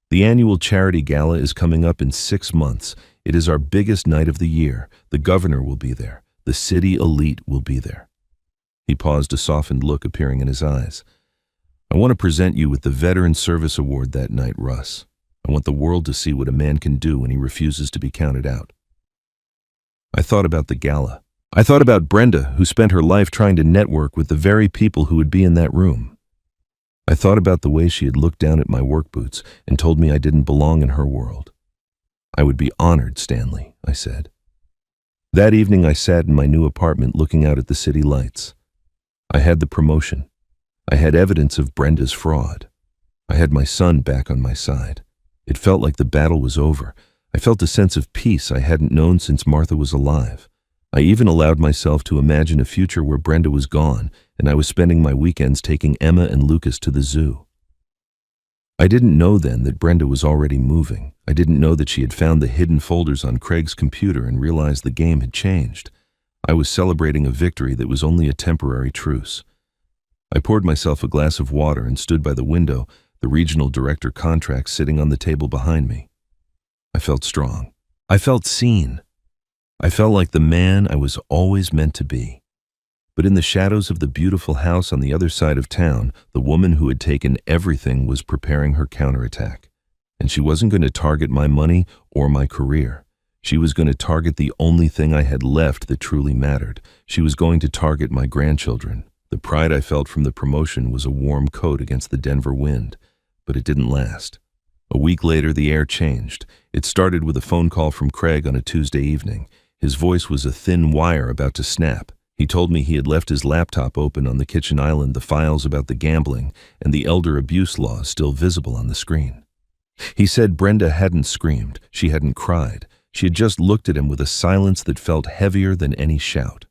"The annual charity gala is coming up in 6 months. It is our biggest night of the year. The governor will be there. The city elite will be there." He paused, a softened look appearing in his eyes. "I want to present you with the Veteran Service Award that night, Russ. I want the world to see what a man can do when he refuses to be counted out." I thought about the gala. I thought about Brenda, who spent her life trying to network with the very people who would be in that room. I thought about the way she had looked down at my work boots and told me I didn't belong in her world. "I would be honored, Stanley," I said. That evening I sat in my new apartment looking out at the city lights. I had the promotion. I had evidence of Brenda's fraud. I had my son back on my side. It felt like the battle was over. I felt a sense of peace I hadn't known since Martha was alive. I even allowed myself to imagine a future where Brenda was gone and I was spending my weekends taking Emma and Lucas to the zoo. I didn't know then that Brenda was already moving. I didn't know that she had found the hidden folders on Craig's computer and realized the game had changed. I was celebrating a victory that was only a temporary truce. I poured myself a glass of water and stood by the window, the regional director contract sitting on the table behind me. I felt strong. I felt seen. I felt like the man I was always meant to be. But in the shadows of the beautiful house on the other side of town, the woman who had taken everything was preparing her counterattack. And she wasn't going to target my money or my career. She was going to target the only thing I had left that truly mattered. She was going to target my grandchildren. The pride I felt from the promotion was a warm coat against the Denver wind, but it didn't last. A week later, the air changed. It started with a phone call from Craig on a Tuesday evening. His voice was a thin wire about to snap. He told me he had left his laptop open on the kitchen island, the files about the gambling and the elder abuse laws still visible on the screen. He said Brenda hadn't screamed. She hadn't cried. She had just looked at him with a silence that felt heavier than any shout.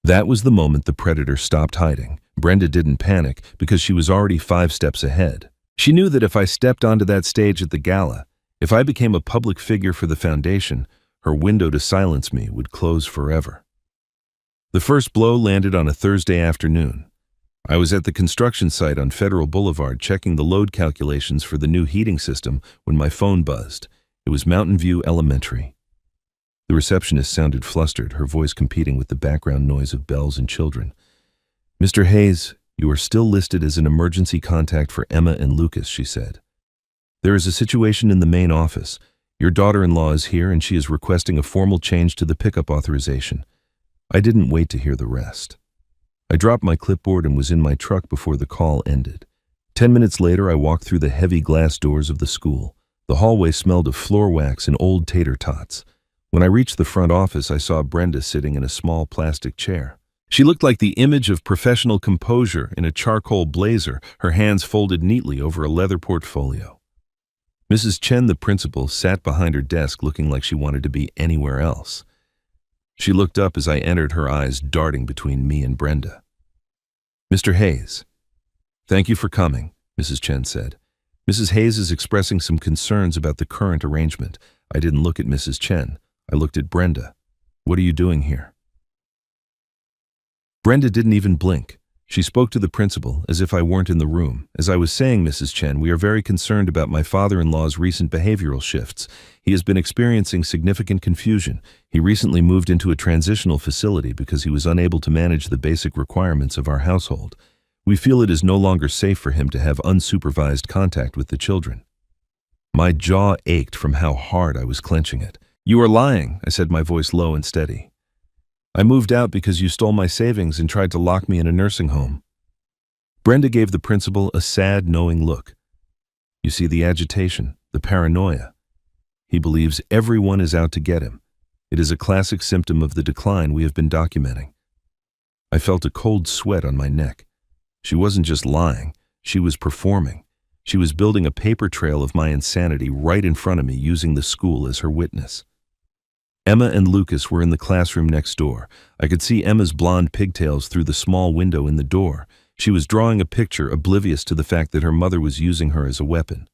That was the moment the predator stopped hiding. Brenda didn't panic because she was already 5 steps ahead. She knew that if I stepped onto that stage at the gala, if I became a public figure for the foundation, her window to silence me would close forever. The first blow landed on a Thursday afternoon. I was at the construction site on Federal Boulevard checking the load calculations for the new heating system when my phone buzzed. It was Mountain View Elementary. The receptionist sounded flustered, her voice competing with the background noise of bells and children. "Mr. Hayes, you are still listed as an emergency contact for Emma and Lucas," she said. "There is a situation in the main office. Your daughter-in-law is here and she is requesting a formal change to the pickup authorization." I didn't wait to hear the rest. I dropped my clipboard and was in my truck before the call ended. 10 minutes later, I walked through the heavy glass doors of the school. The hallway smelled of floor wax and old tater tots. When I reached the front office, I saw Brenda sitting in a small plastic chair. She looked like the image of professional composure in a charcoal blazer, her hands folded neatly over a leather portfolio. Mrs. Chen, the principal, sat behind her desk looking like she wanted to be anywhere else. She looked up as I entered, her eyes darting between me and Brenda. "Mr. Hayes." "Thank you for coming," Mrs. Chen said. "Mrs. Hayes is expressing some concerns about the current arrangement." I didn't look at Mrs. Chen. I looked at Brenda. "What are you doing here?" Brenda didn't even blink. She spoke to the principal as if I weren't in the room. "As I was saying, Mrs. Chen, we are very concerned about my father-in-law's recent behavioral shifts. He has been experiencing significant confusion. He recently moved into a transitional facility because he was unable to manage the basic requirements of our household. We feel it is no longer safe for him to have unsupervised contact with the children." My jaw ached from how hard I was clenching it. "You are lying," I said, my voice low and steady. "I moved out because you stole my savings and tried to lock me in a nursing home." Brenda gave the principal a sad, knowing look. You see the agitation, the paranoia. He believes everyone is out to get him. It is a classic symptom of the decline we have been documenting. I felt a cold sweat on my neck. She wasn't just lying, she was performing. She was building a paper trail of my insanity right in front of me, using the school as her witness. Emma and Lucas were in the classroom next door. I could see Emma's blonde pigtails through the small window in the door. She was drawing a picture, oblivious to the fact that her mother was using her as a weapon.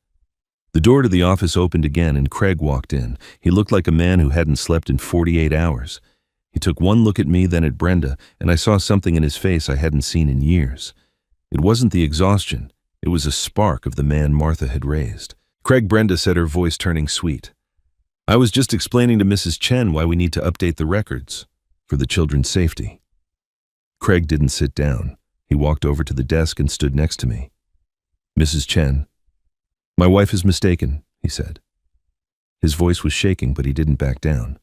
The door to the office opened again and Craig walked in. He looked like a man who hadn't slept in 48 hours. He took one look at me, then at Brenda, and I saw something in his face I hadn't seen in years. It wasn't the exhaustion. It was a spark of the man Martha had raised. "Craig," Brenda said, her voice turning sweet. "I was just explaining to Mrs. Chen why we need to update the records, for the children's safety." Craig didn't sit down. He walked over to the desk and stood next to me. "Mrs. Chen, my wife is mistaken," he said. His voice was shaking, but he didn't back down.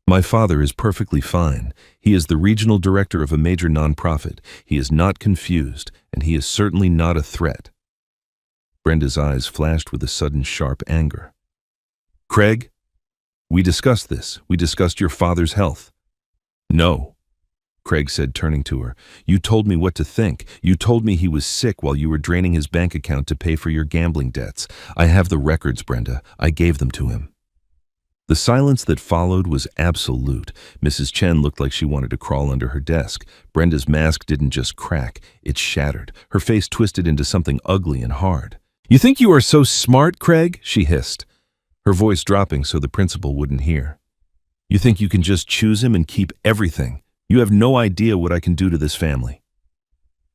"My father is perfectly fine. He is the regional director of a major nonprofit. He is not confused, and he is certainly not a threat." Brenda's eyes flashed with a sudden sharp anger. "Craig, we discussed this. We discussed your father's health." "No," Craig said, turning to her. "You told me what to think. You told me he was sick while you were draining his bank account to pay for your gambling debts. I have the records, Brenda. I gave them to him." The silence that followed was absolute. Mrs. Chen looked like she wanted to crawl under her desk. Brenda's mask didn't just crack, it shattered. Her face twisted into something ugly and hard. "You think you are so smart, Craig?" she hissed, her voice dropping so the principal wouldn't hear. "You think you can just choose him and keep everything? You have no idea what I can do to this family."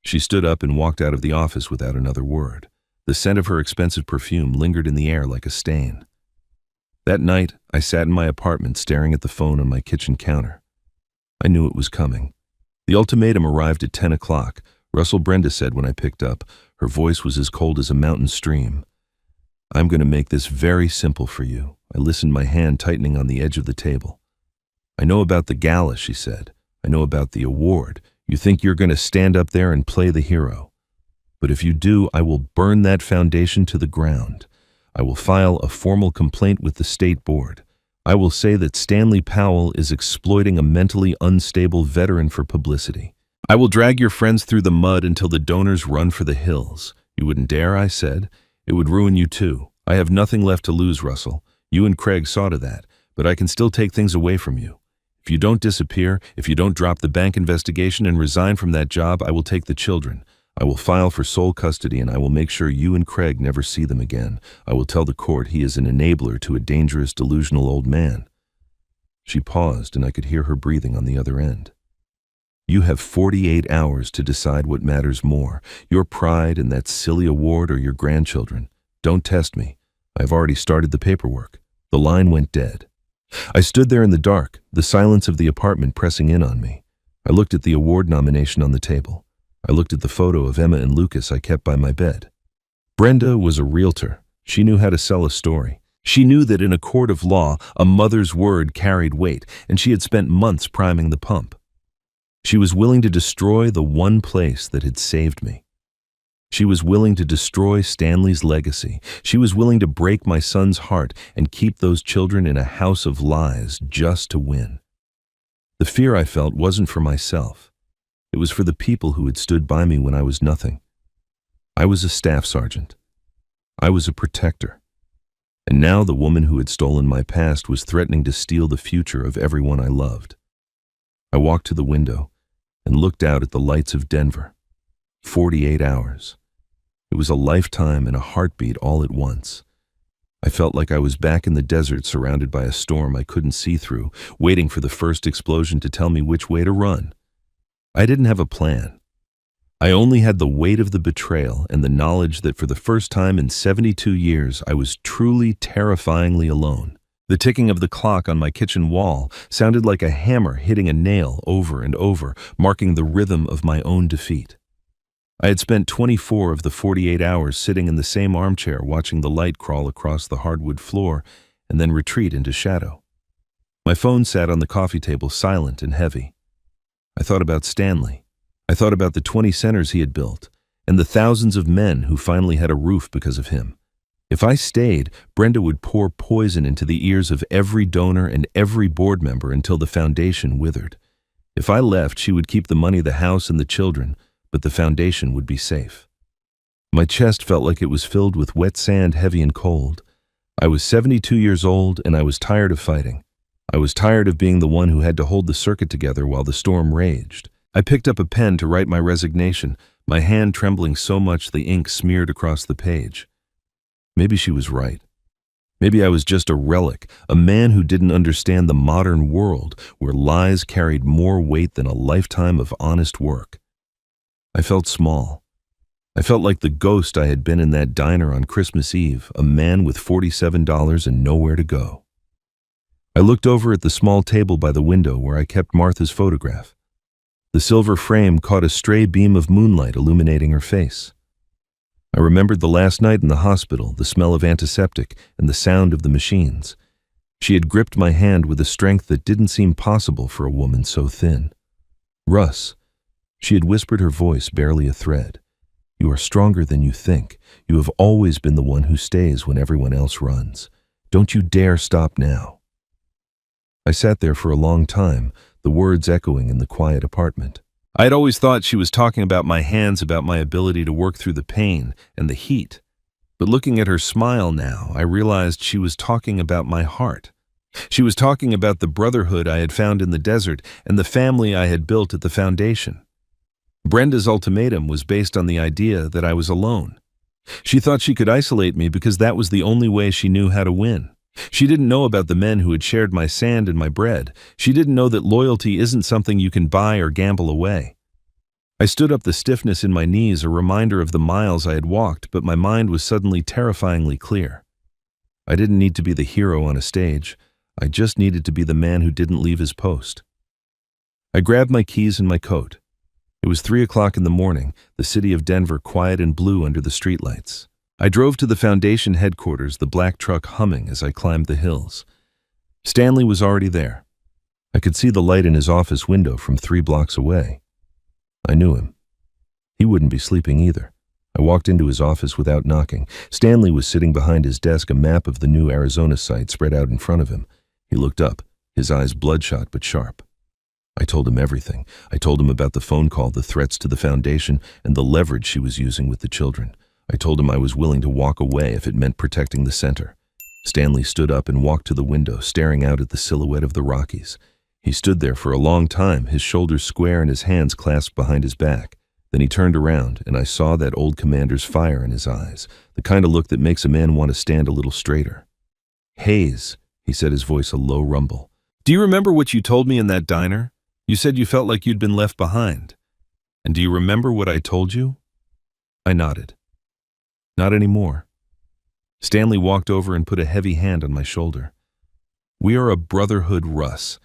She stood up and walked out of the office without another word. The scent of her expensive perfume lingered in the air like a stain. That night, I sat in my apartment staring at the phone on my kitchen counter. I knew it was coming. The ultimatum arrived at 10 o'clock. Russell, Brenda said when I picked up. Her voice was as cold as a mountain stream. "I'm going to make this very simple for you." I listened, my hand tightening on the edge of the table. "I know about the gala," she said. "I know about the award. You think you're going to stand up there and play the hero. But if you do, I will burn that foundation to the ground. I will file a formal complaint with the state board. I will say that Stanley Powell is exploiting a mentally unstable veteran for publicity. I will drag your friends through the mud until the donors run for the hills." "You wouldn't dare," I said. "It would ruin you too. I have nothing left to lose, Russell. You and Craig saw to that, but I can still take things away from you. If you don't disappear, if you don't drop the bank investigation and resign from that job, I will take the children. I will file for sole custody and I will make sure you and Craig never see them again. I will tell the court he is an enabler to a dangerous, delusional old man." She paused and I could hear her breathing on the other end. "You have 48 hours to decide what matters more, your pride in that silly award or your grandchildren. Don't test me. I have already started the paperwork." The line went dead. I stood there in the dark, the silence of the apartment pressing in on me. I looked at the award nomination on the table. I looked at the photo of Emma and Lucas I kept by my bed. Brenda was a realtor. She knew how to sell a story. She knew that in a court of law, a mother's word carried weight, and she had spent months priming the pump. She was willing to destroy the one place that had saved me. She was willing to destroy Stanley's legacy. She was willing to break my son's heart and keep those children in a house of lies just to win. The fear I felt wasn't for myself. It was for the people who had stood by me when I was nothing. I was a staff sergeant. I was a protector. And now the woman who had stolen my past was threatening to steal the future of everyone I loved. I walked to the window and looked out at the lights of Denver. 48 hours. It was a lifetime and a heartbeat all at once. I felt like I was back in the desert, surrounded by a storm I couldn't see through, waiting for the first explosion to tell me which way to run. I didn't have a plan. I only had the weight of the betrayal and the knowledge that for the first time in 72 years, I was truly terrifyingly alone. The ticking of the clock on my kitchen wall sounded like a hammer hitting a nail over and over, marking the rhythm of my own defeat. I had spent 24 of the 48 hours sitting in the same armchair watching the light crawl across the hardwood floor and then retreat into shadow. My phone sat on the coffee table, silent and heavy. I thought about Stanley. I thought about the 20 centers he had built, and the thousands of men who finally had a roof because of him. If I stayed, Brenda would pour poison into the ears of every donor and every board member until the foundation withered. If I left, she would keep the money, the house, and the children, but the foundation would be safe. My chest felt like it was filled with wet sand, heavy and cold. I was 72 years old, and I was tired of fighting. I was tired of being the one who had to hold the circuit together while the storm raged. I picked up a pen to write my resignation, my hand trembling so much the ink smeared across the page. Maybe she was right. Maybe I was just a relic, a man who didn't understand the modern world where lies carried more weight than a lifetime of honest work. I felt small. I felt like the ghost I had been in that diner on Christmas Eve, a man with $47 and nowhere to go. I looked over at the small table by the window where I kept Martha's photograph. The silver frame caught a stray beam of moonlight illuminating her face. I remembered the last night in the hospital, the smell of antiseptic, and the sound of the machines. She had gripped my hand with a strength that didn't seem possible for a woman so thin. "Russ," she had whispered, her voice barely a thread. "You are stronger than you think. You have always been the one who stays when everyone else runs. Don't you dare stop now." I sat there for a long time, the words echoing in the quiet apartment. I had always thought she was talking about my hands, about my ability to work through the pain and the heat. But looking at her smile now, I realized she was talking about my heart. She was talking about the brotherhood I had found in the desert and the family I had built at the foundation. Brenda's ultimatum was based on the idea that I was alone. She thought she could isolate me because that was the only way she knew how to win. She didn't know about the men who had shared my sand and my bread. She didn't know that loyalty isn't something you can buy or gamble away. I stood up, the stiffness in my knees a reminder of the miles I had walked, but my mind was suddenly terrifyingly clear. I didn't need to be the hero on a stage. I just needed to be the man who didn't leave his post. I grabbed my keys and my coat. It was 3 o'clock in the morning, the city of Denver quiet and blue under the streetlights. I drove to the foundation headquarters, the black truck humming as I climbed the hills. Stanley was already there. I could see the light in his office window from 3 blocks away. I knew him. He wouldn't be sleeping either. I walked into his office without knocking. Stanley was sitting behind his desk, a map of the new Arizona site spread out in front of him. He looked up, his eyes bloodshot but sharp. I told him everything. I told him about the phone call, the threats to the foundation, and the leverage she was using with the children. I told him I was willing to walk away if it meant protecting the center. Stanley stood up and walked to the window, staring out at the silhouette of the Rockies. He stood there for a long time, his shoulders square and his hands clasped behind his back. Then he turned around, and I saw that old commander's fire in his eyes, the kind of look that makes a man want to stand a little straighter. "Hayes," he said, his voice a low rumble. "Do you remember what you told me in that diner? You said you felt like you'd been left behind. And do you remember what I told you?" I nodded. "Not anymore." Stanley walked over and put a heavy hand on my shoulder. "We are a brotherhood, Russ.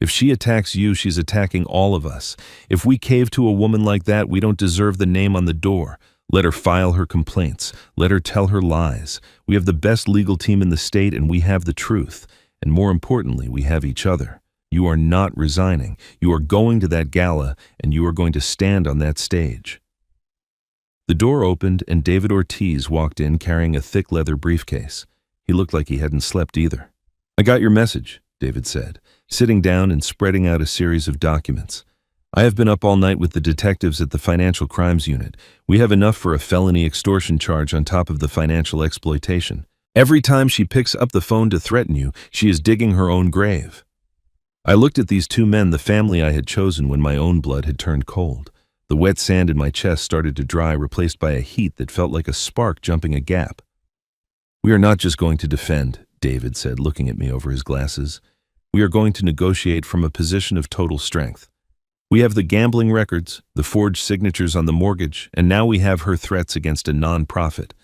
If she attacks you, she's attacking all of us. If we cave to a woman like that, we don't deserve the name on the door. Let her file her complaints. Let her tell her lies. We have the best legal team in the state, and we have the truth. And more importantly, we have each other. You are not resigning. You are going to that gala, and you are going to stand on that stage." The door opened, and David Ortiz walked in carrying a thick leather briefcase. He looked like he hadn't slept either. "I got your message," David said, sitting down and spreading out a series of documents. "I have been up all night with the detectives at the Financial Crimes Unit. We have enough for a felony extortion charge on top of the financial exploitation. Every time she picks up the phone to threaten you, she is digging her own grave." I looked at these 2 men, the family I had chosen when my own blood had turned cold. The wet sand in my chest started to dry, replaced by a heat that felt like a spark jumping a gap. "We are not just going to defend," David said, looking at me over his glasses. "We are going to negotiate from a position of total strength. We have the gambling records, the forged signatures on the mortgage, and now we have her threats against a non-profit.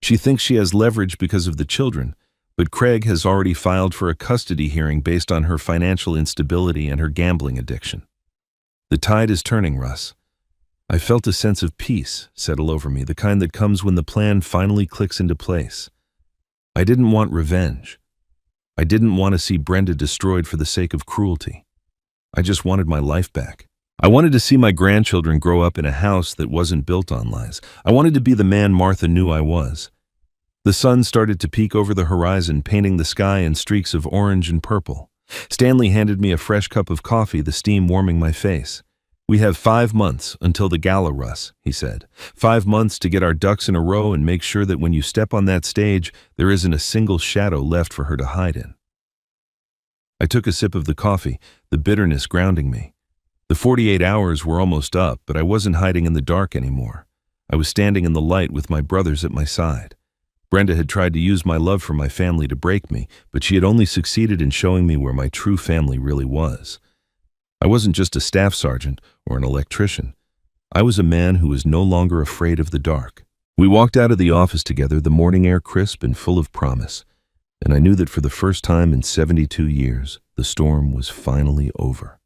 She thinks she has leverage because of the children, but Craig has already filed for a custody hearing based on her financial instability and her gambling addiction. The tide is turning, Russ." I felt a sense of peace settle over me, the kind that comes when the plan finally clicks into place. I didn't want revenge. I didn't want to see Brenda destroyed for the sake of cruelty. I just wanted my life back. I wanted to see my grandchildren grow up in a house that wasn't built on lies. I wanted to be the man Martha knew I was. The sun started to peek over the horizon, painting the sky in streaks of orange and purple. Stanley handed me a fresh cup of coffee, the steam warming my face. "We have 5 months until the gala, Russ," he said. 5 months to get our ducks in a row and make sure that when you step on that stage, there isn't a single shadow left for her to hide in. I took a sip of the coffee, the bitterness grounding me. The 48 hours were almost up, but I wasn't hiding in the dark anymore. I was standing in the light with my brothers at my side. Brenda had tried to use my love for my family to break me, but she had only succeeded in showing me where my true family really was. I wasn't just a staff sergeant or an electrician. I was a man who was no longer afraid of the dark. We walked out of the office together, the morning air crisp and full of promise, and I knew that for the first time in 72 years, the storm was finally over.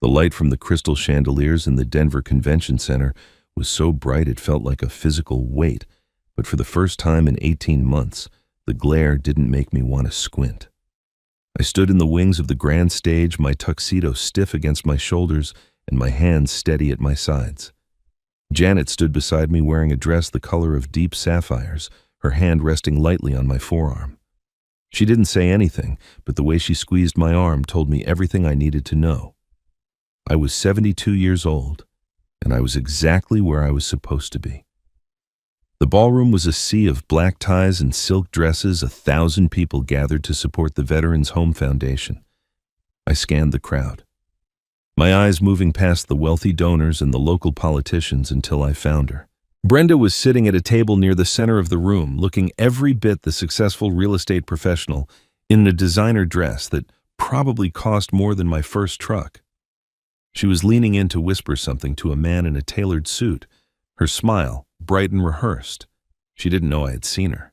The light from the crystal chandeliers in the Denver Convention Center was so bright it felt like a physical weight, but for the first time in 18 months, the glare didn't make me want to squint. I stood in the wings of the grand stage, my tuxedo stiff against my shoulders and my hands steady at my sides. Janet stood beside me wearing a dress the color of deep sapphires, her hand resting lightly on my forearm. She didn't say anything, but the way she squeezed my arm told me everything I needed to know. I was 72 years old, and I was exactly where I was supposed to be. The ballroom was a sea of black ties and silk dresses. 1,000 people gathered to support the Veterans Home Foundation. I scanned the crowd, my eyes moving past the wealthy donors and the local politicians until I found her. Brenda was sitting at a table near the center of the room, looking every bit the successful real estate professional in a designer dress that probably cost more than my first truck. She was leaning in to whisper something to a man in a tailored suit, her smile bright and rehearsed. She didn't know I had seen her.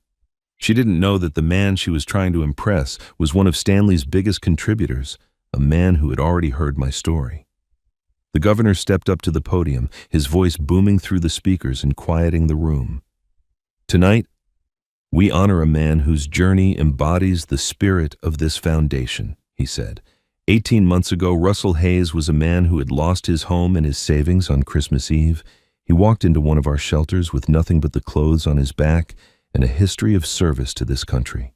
She didn't know that the man she was trying to impress was one of Stanley's biggest contributors, a man who had already heard my story. The governor stepped up to the podium, his voice booming through the speakers and quieting the room. "Tonight, we honor a man whose journey embodies the spirit of this foundation," he said. 18 months ago, Russell Hayes was a man who had lost his home and his savings on Christmas Eve. He walked into one of our shelters with nothing but the clothes on his back and a history of service to this country.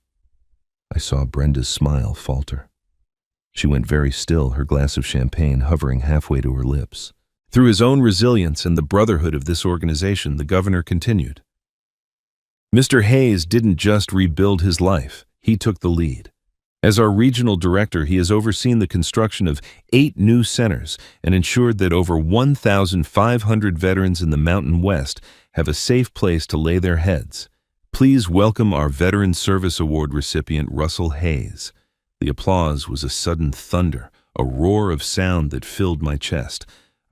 I saw Brenda's smile falter. She went very still, her glass of champagne hovering halfway to her lips. Through his own resilience and the brotherhood of this organization, the governor continued. Mr. Hayes didn't just rebuild his life, he took the lead. As our regional director, he has overseen the construction of 8 new centers and ensured that over 1,500 veterans in the Mountain West have a safe place to lay their heads. Please welcome our Veteran Service Award recipient, Russell Hayes. The applause was a sudden thunder, a roar of sound that filled my chest.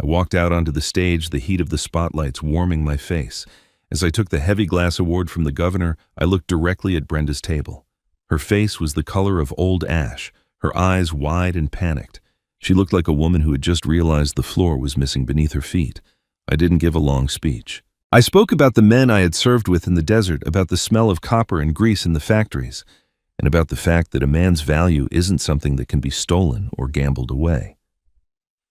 I walked out onto the stage, the heat of the spotlights warming my face. As I took the heavy glass award from the governor, I looked directly at Brenda's table. Her face was the color of old ash, her eyes wide and panicked. She looked like a woman who had just realized the floor was missing beneath her feet. I didn't give a long speech. I spoke about the men I had served with in the desert, about the smell of copper and grease in the factories, and about the fact that a man's value isn't something that can be stolen or gambled away.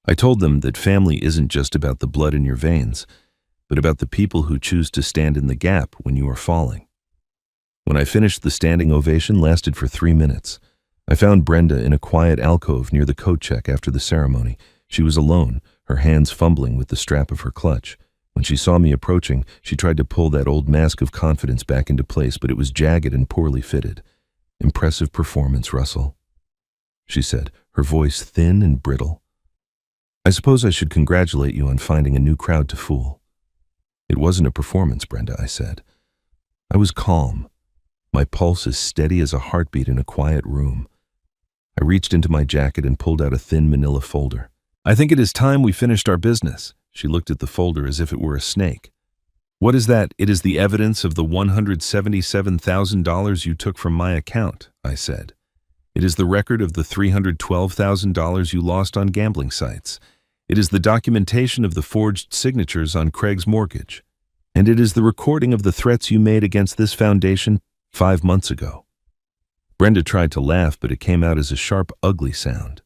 I told them that family isn't just about the blood in your veins, but about the people who choose to stand in the gap when you are falling. When I finished, the standing ovation lasted for 3 minutes. I found Brenda in a quiet alcove near the coat check after the ceremony. She was alone, her hands fumbling with the strap of her clutch. When she saw me approaching, she tried to pull that old mask of confidence back into place, but it was jagged and poorly fitted. "Impressive performance, Russell," she said, her voice thin and brittle. "I suppose I should congratulate you on finding a new crowd to fool." "It wasn't a performance, Brenda," I said. I was calm, my pulse as steady as a heartbeat in a quiet room. I reached into my jacket and pulled out a thin manila folder. "I think it is time we finished our business." She looked at the folder as if it were a snake. "What is that?" "It is the evidence of the $177,000 you took from my account," I said. "It is the record of the $312,000 you lost on gambling sites. It is the documentation of the forged signatures on Craig's mortgage. And it is the recording of the threats you made against this foundation 5 months ago." Brenda tried to laugh, but it came out as a sharp, ugly sound.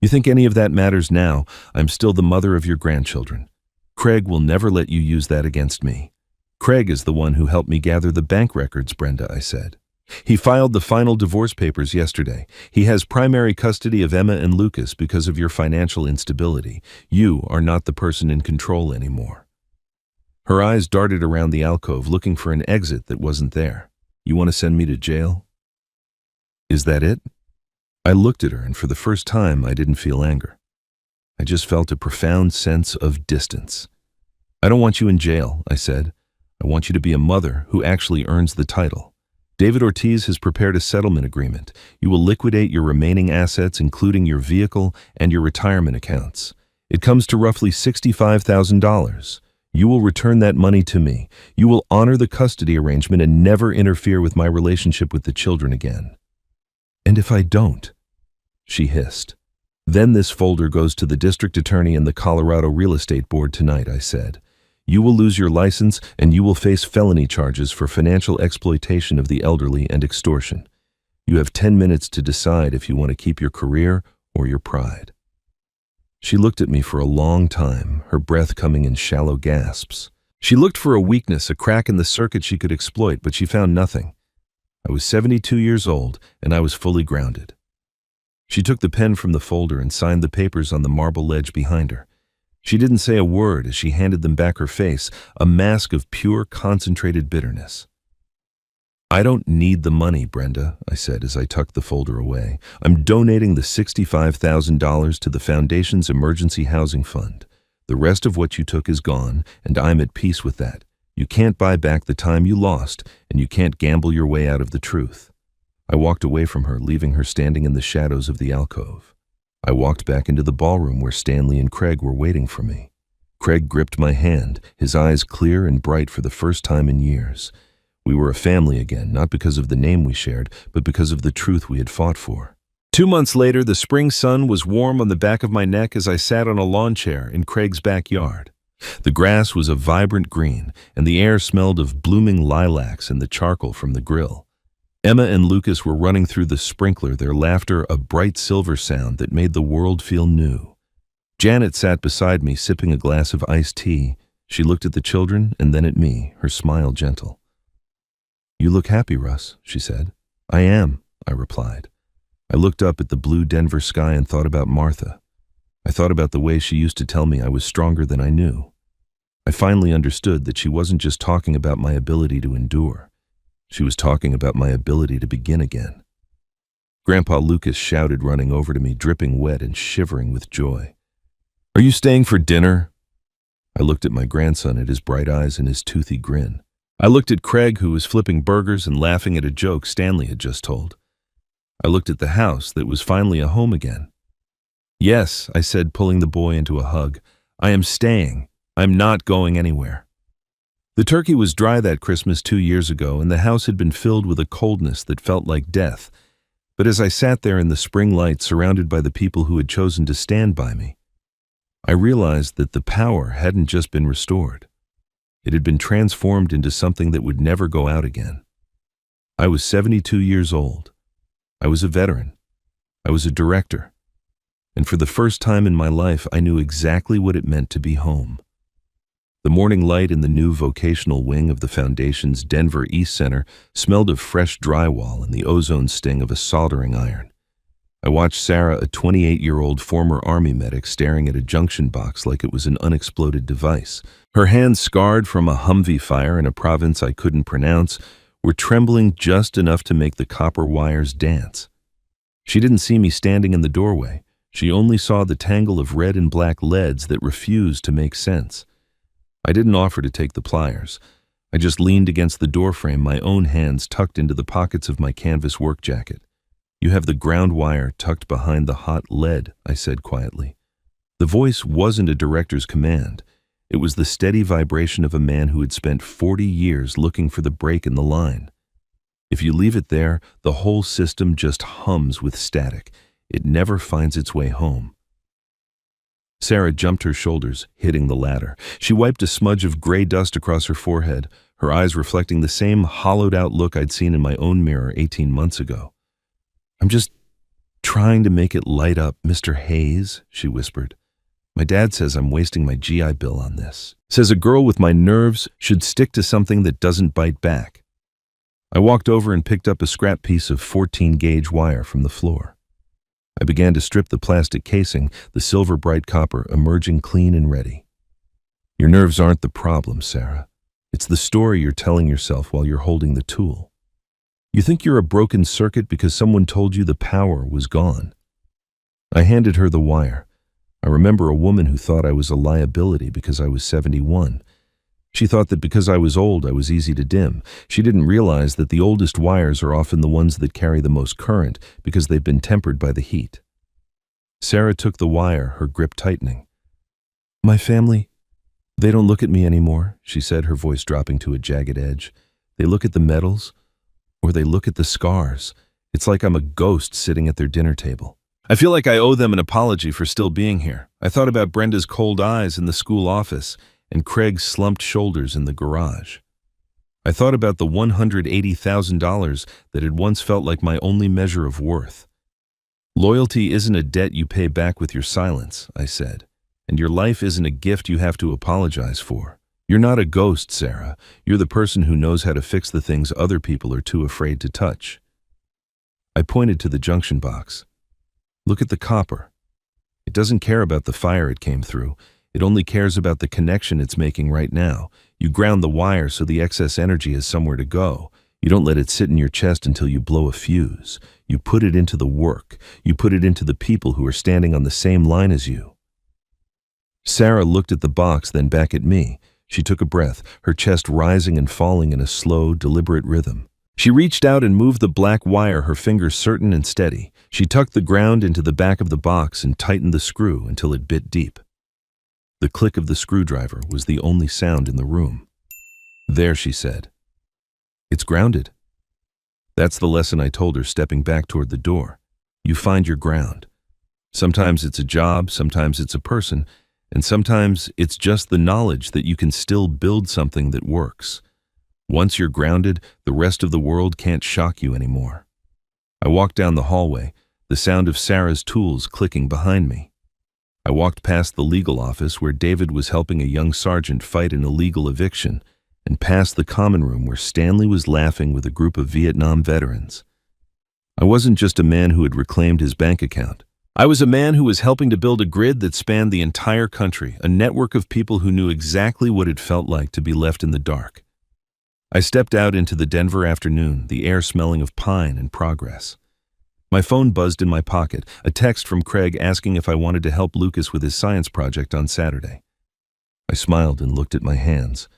You think any of that matters now? I'm still the mother of your grandchildren. Craig will never let you use that against me. Craig is the one who helped me gather the bank records, Brenda, I said. He filed the final divorce papers yesterday. He has primary custody of Emma and Lucas because of your financial instability. You are not the person in control anymore. Her eyes darted around the alcove, looking for an exit that wasn't there. You want to send me to jail? Is that it? I looked at her, and for the first time, I didn't feel anger. I just felt a profound sense of distance. I don't want you in jail, I said. I want you to be a mother who actually earns the title. David Ortiz has prepared a settlement agreement. You will liquidate your remaining assets, including your vehicle and your retirement accounts. It comes to roughly $65,000. You will return that money to me. You will honor the custody arrangement and never interfere with my relationship with the children again. And if I don't? She hissed. Then this folder goes to the district attorney and the Colorado Real Estate Board tonight, I said. You will lose your license and you will face felony charges for financial exploitation of the elderly and extortion. You have 10 minutes to decide if you want to keep your career or your pride. She looked at me for a long time, her breath coming in shallow gasps. She looked for a weakness, a crack in the circuit she could exploit, but she found nothing. I was 72 years old, and I was fully grounded. She took the pen from the folder and signed the papers on the marble ledge behind her. She didn't say a word as she handed them back, her face a mask of pure, concentrated bitterness. I don't need the money, Brenda, I said as I tucked the folder away. I'm donating the $65,000 to the Foundation's Emergency Housing Fund. The rest of what you took is gone, and I'm at peace with that. You can't buy back the time you lost, and you can't gamble your way out of the truth. I walked away from her, leaving her standing in the shadows of the alcove. I walked back into the ballroom where Stanley and Craig were waiting for me. Craig gripped my hand, his eyes clear and bright for the first time in years. We were a family again, not because of the name we shared, but because of the truth we had fought for. 2 months later, the spring sun was warm on the back of my neck as I sat on a lawn chair in Craig's backyard. The grass was a vibrant green, and the air smelled of blooming lilacs and the charcoal from the grill. Emma and Lucas were running through the sprinkler, their laughter a bright silver sound that made the world feel new. Janet sat beside me, sipping a glass of iced tea. She looked at the children and then at me, her smile gentle. You look happy, Russ, she said. I am, I replied. I looked up at the blue Denver sky and thought about Martha. I thought about the way she used to tell me I was stronger than I knew. I finally understood that she wasn't just talking about my ability to endure. She was talking about my ability to begin again. Grandpa Lucas shouted, running over to me, dripping wet and shivering with joy. Are you staying for dinner? I looked at my grandson, at his bright eyes and his toothy grin. I looked at Craig, who was flipping burgers and laughing at a joke Stanley had just told. I looked at the house that was finally a home again. Yes, I said, pulling the boy into a hug. I am staying. I'm not going anywhere. The turkey was dry that Christmas 2 years ago, and the house had been filled with a coldness that felt like death. But as I sat there in the spring light, surrounded by the people who had chosen to stand by me, I realized that the power hadn't just been restored. It had been transformed into something that would never go out again. I was 72 years old. I was a veteran. I was a director. And for the first time in my life, I knew exactly what it meant to be home. The morning light in the new vocational wing of the Foundation's Denver East Center smelled of fresh drywall and the ozone sting of a soldering iron. I watched Sarah, a 28-year-old former Army medic, staring at a junction box like it was an unexploded device. Her hands, scarred from a Humvee fire in a province I couldn't pronounce, were trembling just enough to make the copper wires dance. She didn't see me standing in the doorway. She only saw the tangle of red and black leads that refused to make sense. I didn't offer to take the pliers. I just leaned against the doorframe, my own hands tucked into the pockets of my canvas work jacket. You have the ground wire tucked behind the hot lead, I said quietly. The voice wasn't a director's command. It was the steady vibration of a man who had spent 40 years looking for the break in the line. If you leave it there, the whole system just hums with static. It never finds its way home. Sarah jumped her shoulders, hitting the ladder. She wiped a smudge of gray dust across her forehead, her eyes reflecting the same hollowed-out look I'd seen in my own mirror 18 months ago. I'm just trying to make it light up, Mr. Hayes," she whispered. "My dad says I'm wasting my GI Bill on this. Says a girl with my nerves should stick to something that doesn't bite back." I walked over and picked up a scrap piece of 14-gauge wire from the floor. I began to strip the plastic casing, the silver bright copper emerging clean and ready. "Your nerves aren't the problem, Sarah. It's the story you're telling yourself while you're holding the tool. You think you're a broken circuit because someone told you the power was gone." I handed her the wire. I remember a woman who thought I was a liability because I was 71. She thought that because I was old, I was easy to dim. She didn't realize that the oldest wires are often the ones that carry the most current because they've been tempered by the heat. Sarah took the wire, her grip tightening. "My family, they don't look at me anymore," she said, her voice dropping to a jagged edge. "They look at the medals, or they look at the scars. It's like I'm a ghost sitting at their dinner table. I feel like I owe them an apology for still being here. I thought about Brenda's cold eyes in the school office and Craig's slumped shoulders in the garage. I thought about the $180,000 that had once felt like my only measure of worth. Loyalty isn't a debt you pay back with your silence," I said, "and your life isn't a gift you have to apologize for. You're not a ghost, Sarah. You're the person who knows how to fix the things other people are too afraid to touch." I pointed to the junction box. "Look at the copper. It doesn't care about the fire it came through. It only cares about the connection it's making right now. You ground the wire so the excess energy has somewhere to go. You don't let it sit in your chest until you blow a fuse. You put it into the work. You put it into the people who are standing on the same line as you." Sarah looked at the box, then back at me. She took a breath, her chest rising and falling in a slow, deliberate rhythm. She reached out and moved the black wire, her fingers certain and steady. She tucked the ground into the back of the box and tightened the screw until it bit deep. The click of the screwdriver was the only sound in the room. "There," she said. "It's grounded." That's the lesson I told her, stepping back toward the door. You find your ground. Sometimes it's a job, sometimes it's a person, and sometimes it's just the knowledge that you can still build something that works. Once you're grounded, the rest of the world can't shock you anymore. I walked down the hallway, the sound of Sarah's tools clicking behind me. I walked past the legal office where David was helping a young sergeant fight an illegal eviction, and past the common room where Stanley was laughing with a group of Vietnam veterans. I wasn't just a man who had reclaimed his bank account. I was a man who was helping to build a grid that spanned the entire country, a network of people who knew exactly what it felt like to be left in the dark. I stepped out into the Denver afternoon, the air smelling of pine and progress. My phone buzzed in my pocket, a text from Craig asking if I wanted to help Lucas with his science project on Saturday. I smiled and looked at my hands.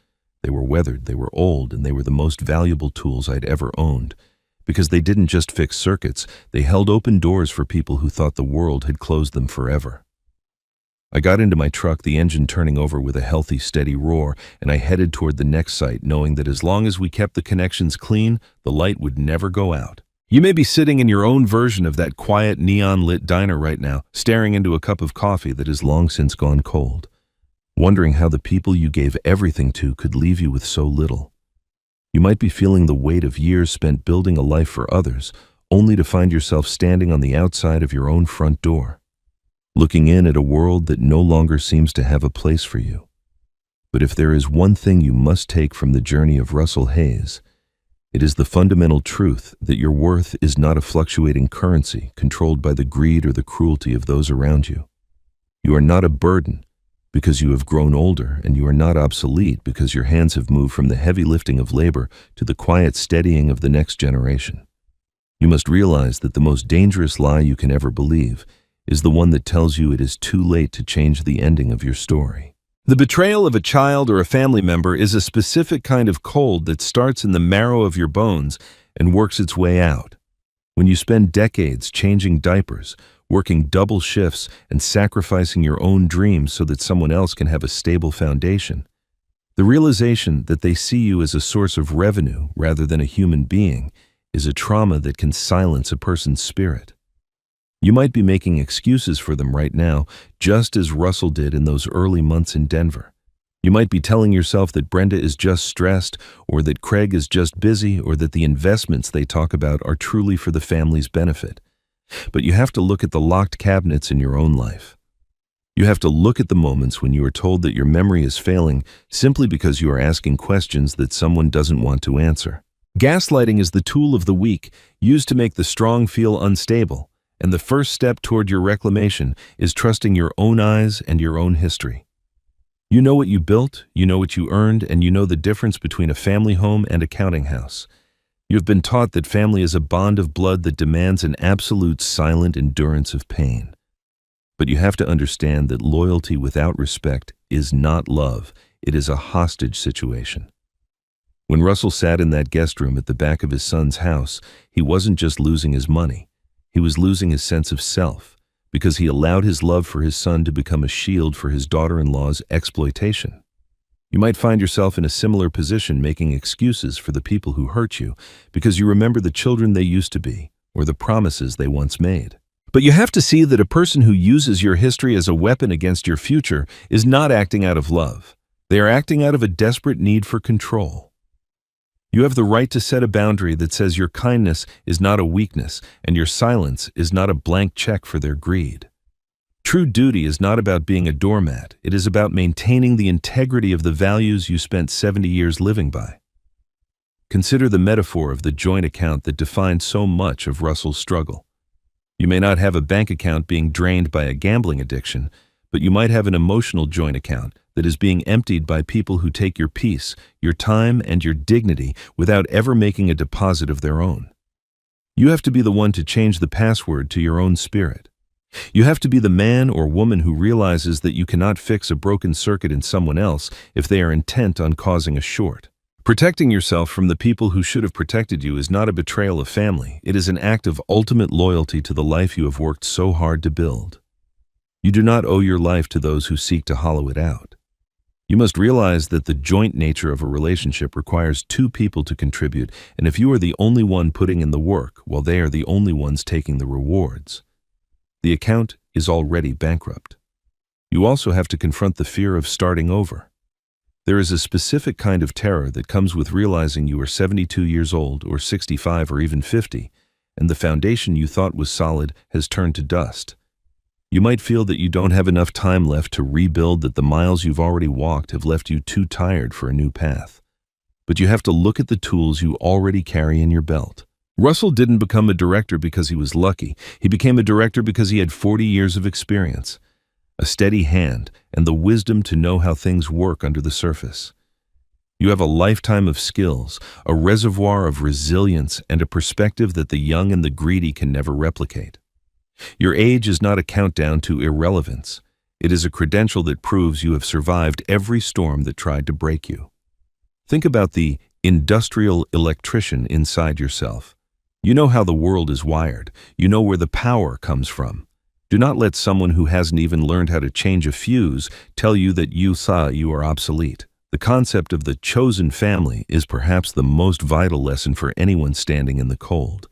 They were weathered, they were old, and they were the most valuable tools I'd ever owned. Because they didn't just fix circuits, they held open doors for people who thought the world had closed them forever. I got into my truck, the engine turning over with a healthy, steady roar, and I headed toward the next site, knowing that as long as we kept the connections clean, the light would never go out. You may be sitting in your own version of that quiet, neon-lit diner right now, staring into a cup of coffee that has long since gone cold, wondering how the people you gave everything to could leave you with so little. You might be feeling the weight of years spent building a life for others, only to find yourself standing on the outside of your own front door, looking in at a world that no longer seems to have a place for you. But if there is one thing you must take from the journey of Russell Hayes, it is the fundamental truth that your worth is not a fluctuating currency controlled by the greed or the cruelty of those around you. You are not a burden because you have grown older, and you are not obsolete because your hands have moved from the heavy lifting of labor to the quiet steadying of the next generation. You must realize that the most dangerous lie you can ever believe is the one that tells you it is too late to change the ending of your story. The betrayal of a child or a family member is a specific kind of cold that starts in the marrow of your bones and works its way out. When you spend decades changing diapers, working double shifts, and sacrificing your own dreams so that someone else can have a stable foundation, the realization that they see you as a source of revenue rather than a human being is a trauma that can silence a person's spirit. You might be making excuses for them right now, just as Russell did in those early months in Denver. You might be telling yourself that Brenda is just stressed, or that Craig is just busy, or that the investments they talk about are truly for the family's benefit. But you have to look at the locked cabinets in your own life. You have to look at the moments when you are told that your memory is failing simply because you are asking questions that someone doesn't want to answer. Gaslighting is the tool of the weak, used to make the strong feel unstable, and the first step toward your reclamation is trusting your own eyes and your own history. You know what you built, you know what you earned, and you know the difference between a family home and a counting house. You have been taught that family is a bond of blood that demands an absolute silent endurance of pain. But you have to understand that loyalty without respect is not love, it is a hostage situation. When Russell sat in that guest room at the back of his son's house, he wasn't just losing his money, he was losing his sense of self, because he allowed his love for his son to become a shield for his daughter-in-law's exploitation. You might find yourself in a similar position making excuses for the people who hurt you because you remember the children they used to be or the promises they once made. But you have to see that a person who uses your history as a weapon against your future is not acting out of love. They are acting out of a desperate need for control. You have the right to set a boundary that says your kindness is not a weakness and your silence is not a blank check for their greed. True duty is not about being a doormat. It is about maintaining the integrity of the values you spent 70 years living by. Consider the metaphor of the joint account that defined so much of Russell's struggle. You may not have a bank account being drained by a gambling addiction, but you might have an emotional joint account that is being emptied by people who take your peace, your time, and your dignity without ever making a deposit of their own. You have to be the one to change the password to your own spirit. You have to be the man or woman who realizes that you cannot fix a broken circuit in someone else if they are intent on causing a short. Protecting yourself from the people who should have protected you is not a betrayal of family. It is an act of ultimate loyalty to the life you have worked so hard to build. You do not owe your life to those who seek to hollow it out. You must realize that the joint nature of a relationship requires two people to contribute, and if you are the only one putting in the work, while they are the only ones taking the rewards, the account is already bankrupt. You also have to confront the fear of starting over. There is a specific kind of terror that comes with realizing you are 72 years old, or 65, or even 50, and the foundation you thought was solid has turned to dust. You might feel that you don't have enough time left to rebuild, that the miles you've already walked have left you too tired for a new path. But you have to look at the tools you already carry in your belt. Russell didn't become a director because he was lucky. He became a director because he had 40 years of experience, a steady hand, and the wisdom to know how things work under the surface. You have a lifetime of skills, a reservoir of resilience, and a perspective that the young and the greedy can never replicate. Your age is not a countdown to irrelevance. It is a credential that proves you have survived every storm that tried to break you. Think about the industrial electrician inside yourself. You know how the world is wired. You know where the power comes from. Do not let someone who hasn't even learned how to change a fuse tell you that you are obsolete. The concept of the chosen family is perhaps the most vital lesson for anyone standing in the cold.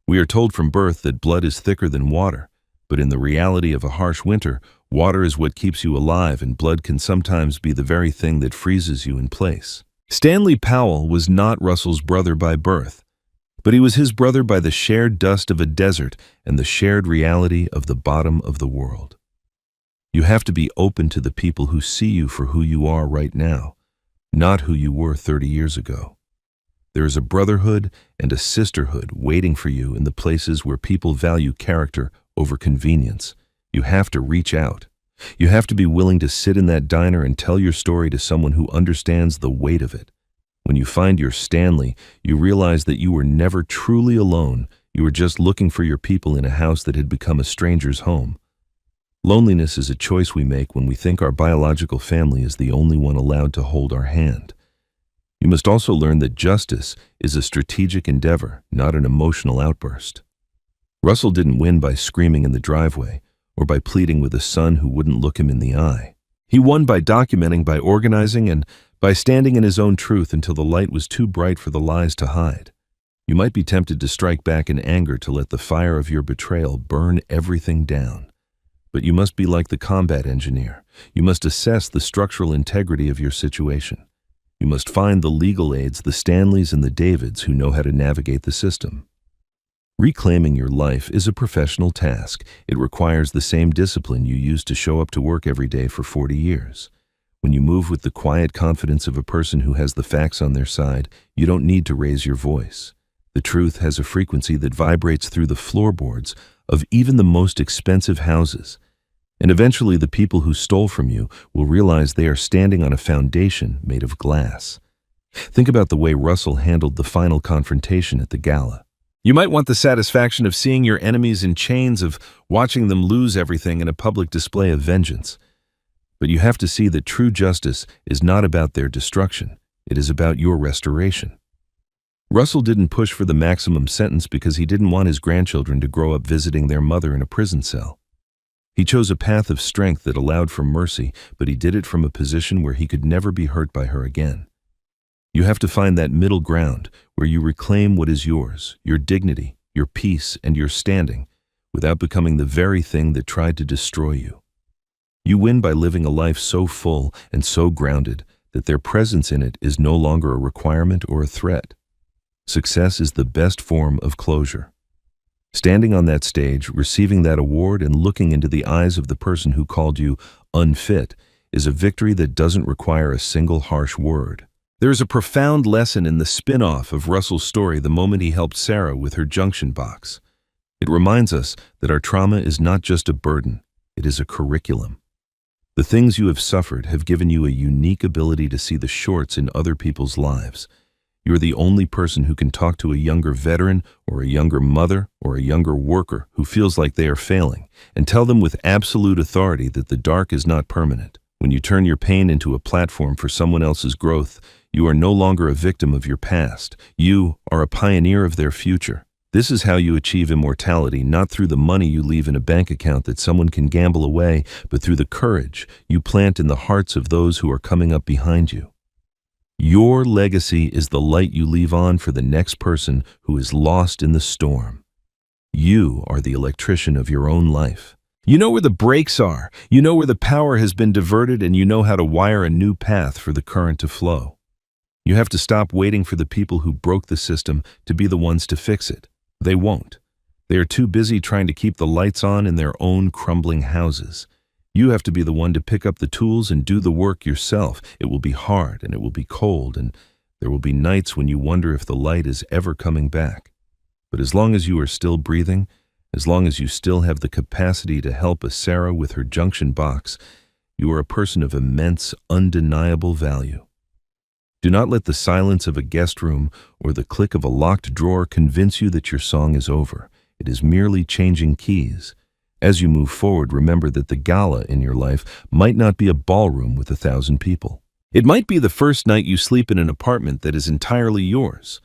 We are told from birth that blood is thicker than water, but in the reality of a harsh winter, water is what keeps you alive, and blood can sometimes be the very thing that freezes you in place. Stanley Powell was not Russell's brother by birth, but he was his brother by the shared dust of a desert and the shared reality of the bottom of the world. You have to be open to the people who see you for who you are right now, not who you were 30 years ago. There is a brotherhood and a sisterhood waiting for you in the places where people value character over convenience. You have to reach out. You have to be willing to sit in that diner and tell your story to someone who understands the weight of it. When you find your Stanley, you realize that you were never truly alone. You were just looking for your people in a house that had become a stranger's home. Loneliness is a choice we make when we think our biological family is the only one allowed to hold our hand. You must also learn that justice is a strategic endeavor, not an emotional outburst. Russell didn't win by screaming in the driveway or by pleading with a son who wouldn't look him in the eye. He won by documenting, by organizing, and by standing in his own truth until the light was too bright for the lies to hide. You might be tempted to strike back in anger to let the fire of your betrayal burn everything down. But you must be like the combat engineer. You must assess the structural integrity of your situation. You must find the legal aids, the Stanleys and the Davids who know how to navigate the system. Reclaiming your life is a professional task. It requires the same discipline you used to show up to work every day for 40 years. When you move with the quiet confidence of a person who has the facts on their side, you don't need to raise your voice. The truth has a frequency that vibrates through the floorboards of even the most expensive houses. And eventually the people who stole from you will realize they are standing on a foundation made of glass. Think about the way Russell handled the final confrontation at the gala. You might want the satisfaction of seeing your enemies in chains, of watching them lose everything in a public display of vengeance. But you have to see that true justice is not about their destruction. It is about your restoration. Russell didn't push for the maximum sentence because he didn't want his grandchildren to grow up visiting their mother in a prison cell. He chose a path of strength that allowed for mercy, but he did it from a position where he could never be hurt by her again. You have to find that middle ground where you reclaim what is yours, your dignity, your peace, and your standing, without becoming the very thing that tried to destroy you. You win by living a life so full and so grounded that their presence in it is no longer a requirement or a threat. Success is the best form of closure. Standing on that stage, receiving that award, and looking into the eyes of the person who called you unfit is a victory that doesn't require a single harsh word. There is a profound lesson in the spin-off of Russell's story the moment he helped Sarah with her junction box. It reminds us that our trauma is not just a burden, it is a curriculum. The things you have suffered have given you a unique ability to see the shorts in other people's lives. You are the only person who can talk to a younger veteran or a younger mother or a younger worker who feels like they are failing and tell them with absolute authority that the dark is not permanent. When you turn your pain into a platform for someone else's growth, you are no longer a victim of your past. You are a pioneer of their future. This is how you achieve immortality, not through the money you leave in a bank account that someone can gamble away, but through the courage you plant in the hearts of those who are coming up behind you. Your legacy is the light you leave on for the next person who is lost in the storm. You are the electrician of your own life. You know where the brakes are, you know where the power has been diverted, and you know how to wire a new path for the current to flow. You have to stop waiting for the people who broke the system to be the ones to fix it. They won't. They are too busy trying to keep the lights on in their own crumbling houses. You have to be the one to pick up the tools and do the work yourself. It will be hard, and it will be cold, and there will be nights when you wonder if the light is ever coming back. But as long as you are still breathing, as long as you still have the capacity to help a Sarah with her junction box, you are a person of immense, undeniable value. Do not let the silence of a guest room or the click of a locked drawer convince you that your song is over. It is merely changing keys. As you move forward, remember that the gala in your life might not be a ballroom with 1,000 people. It might be the first night you sleep in an apartment that is entirely yours,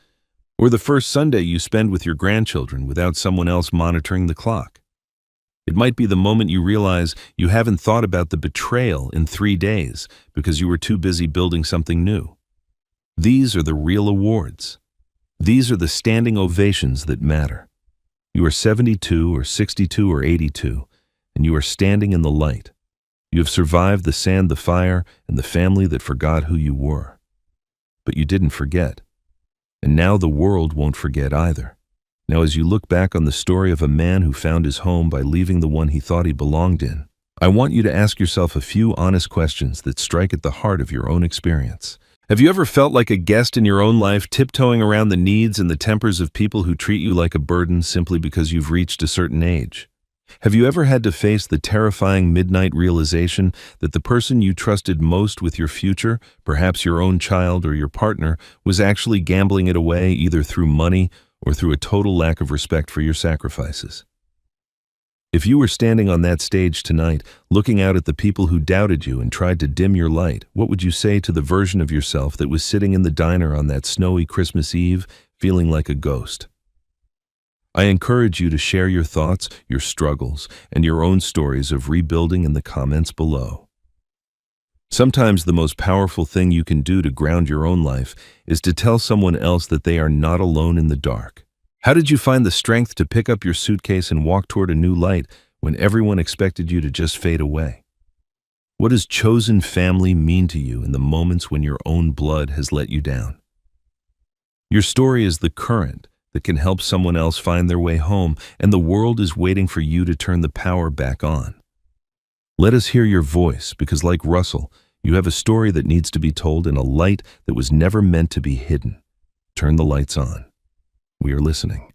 or the first Sunday you spend with your grandchildren without someone else monitoring the clock. It might be the moment you realize you haven't thought about the betrayal in 3 days because you were too busy building something new. These are the real awards. These are the standing ovations that matter. You are 72 or 62 or 82, and you are standing in the light. You have survived the sand, the fire, and the family that forgot who you were. But you didn't forget. And now the world won't forget either. Now, as you look back on the story of a man who found his home by leaving the one he thought he belonged in, I want you to ask yourself a few honest questions that strike at the heart of your own experience. Have you ever felt like a guest in your own life, tiptoeing around the needs and the tempers of people who treat you like a burden simply because you've reached a certain age? Have you ever had to face the terrifying midnight realization that the person you trusted most with your future, perhaps your own child or your partner, was actually gambling it away either through money or through a total lack of respect for your sacrifices? If you were standing on that stage tonight, looking out at the people who doubted you and tried to dim your light, what would you say to the version of yourself that was sitting in the diner on that snowy Christmas Eve, feeling like a ghost? I encourage you to share your thoughts, your struggles, and your own stories of rebuilding in the comments below. Sometimes the most powerful thing you can do to ground your own life is to tell someone else that they are not alone in the dark. How did you find the strength to pick up your suitcase and walk toward a new light when everyone expected you to just fade away? What does chosen family mean to you in the moments when your own blood has let you down? Your story is the current, that can help someone else find their way home, and the world is waiting for you to turn the power back on. Let us hear your voice, because like Russell, you have a story that needs to be told in a light that was never meant to be hidden. Turn the lights on. We are listening.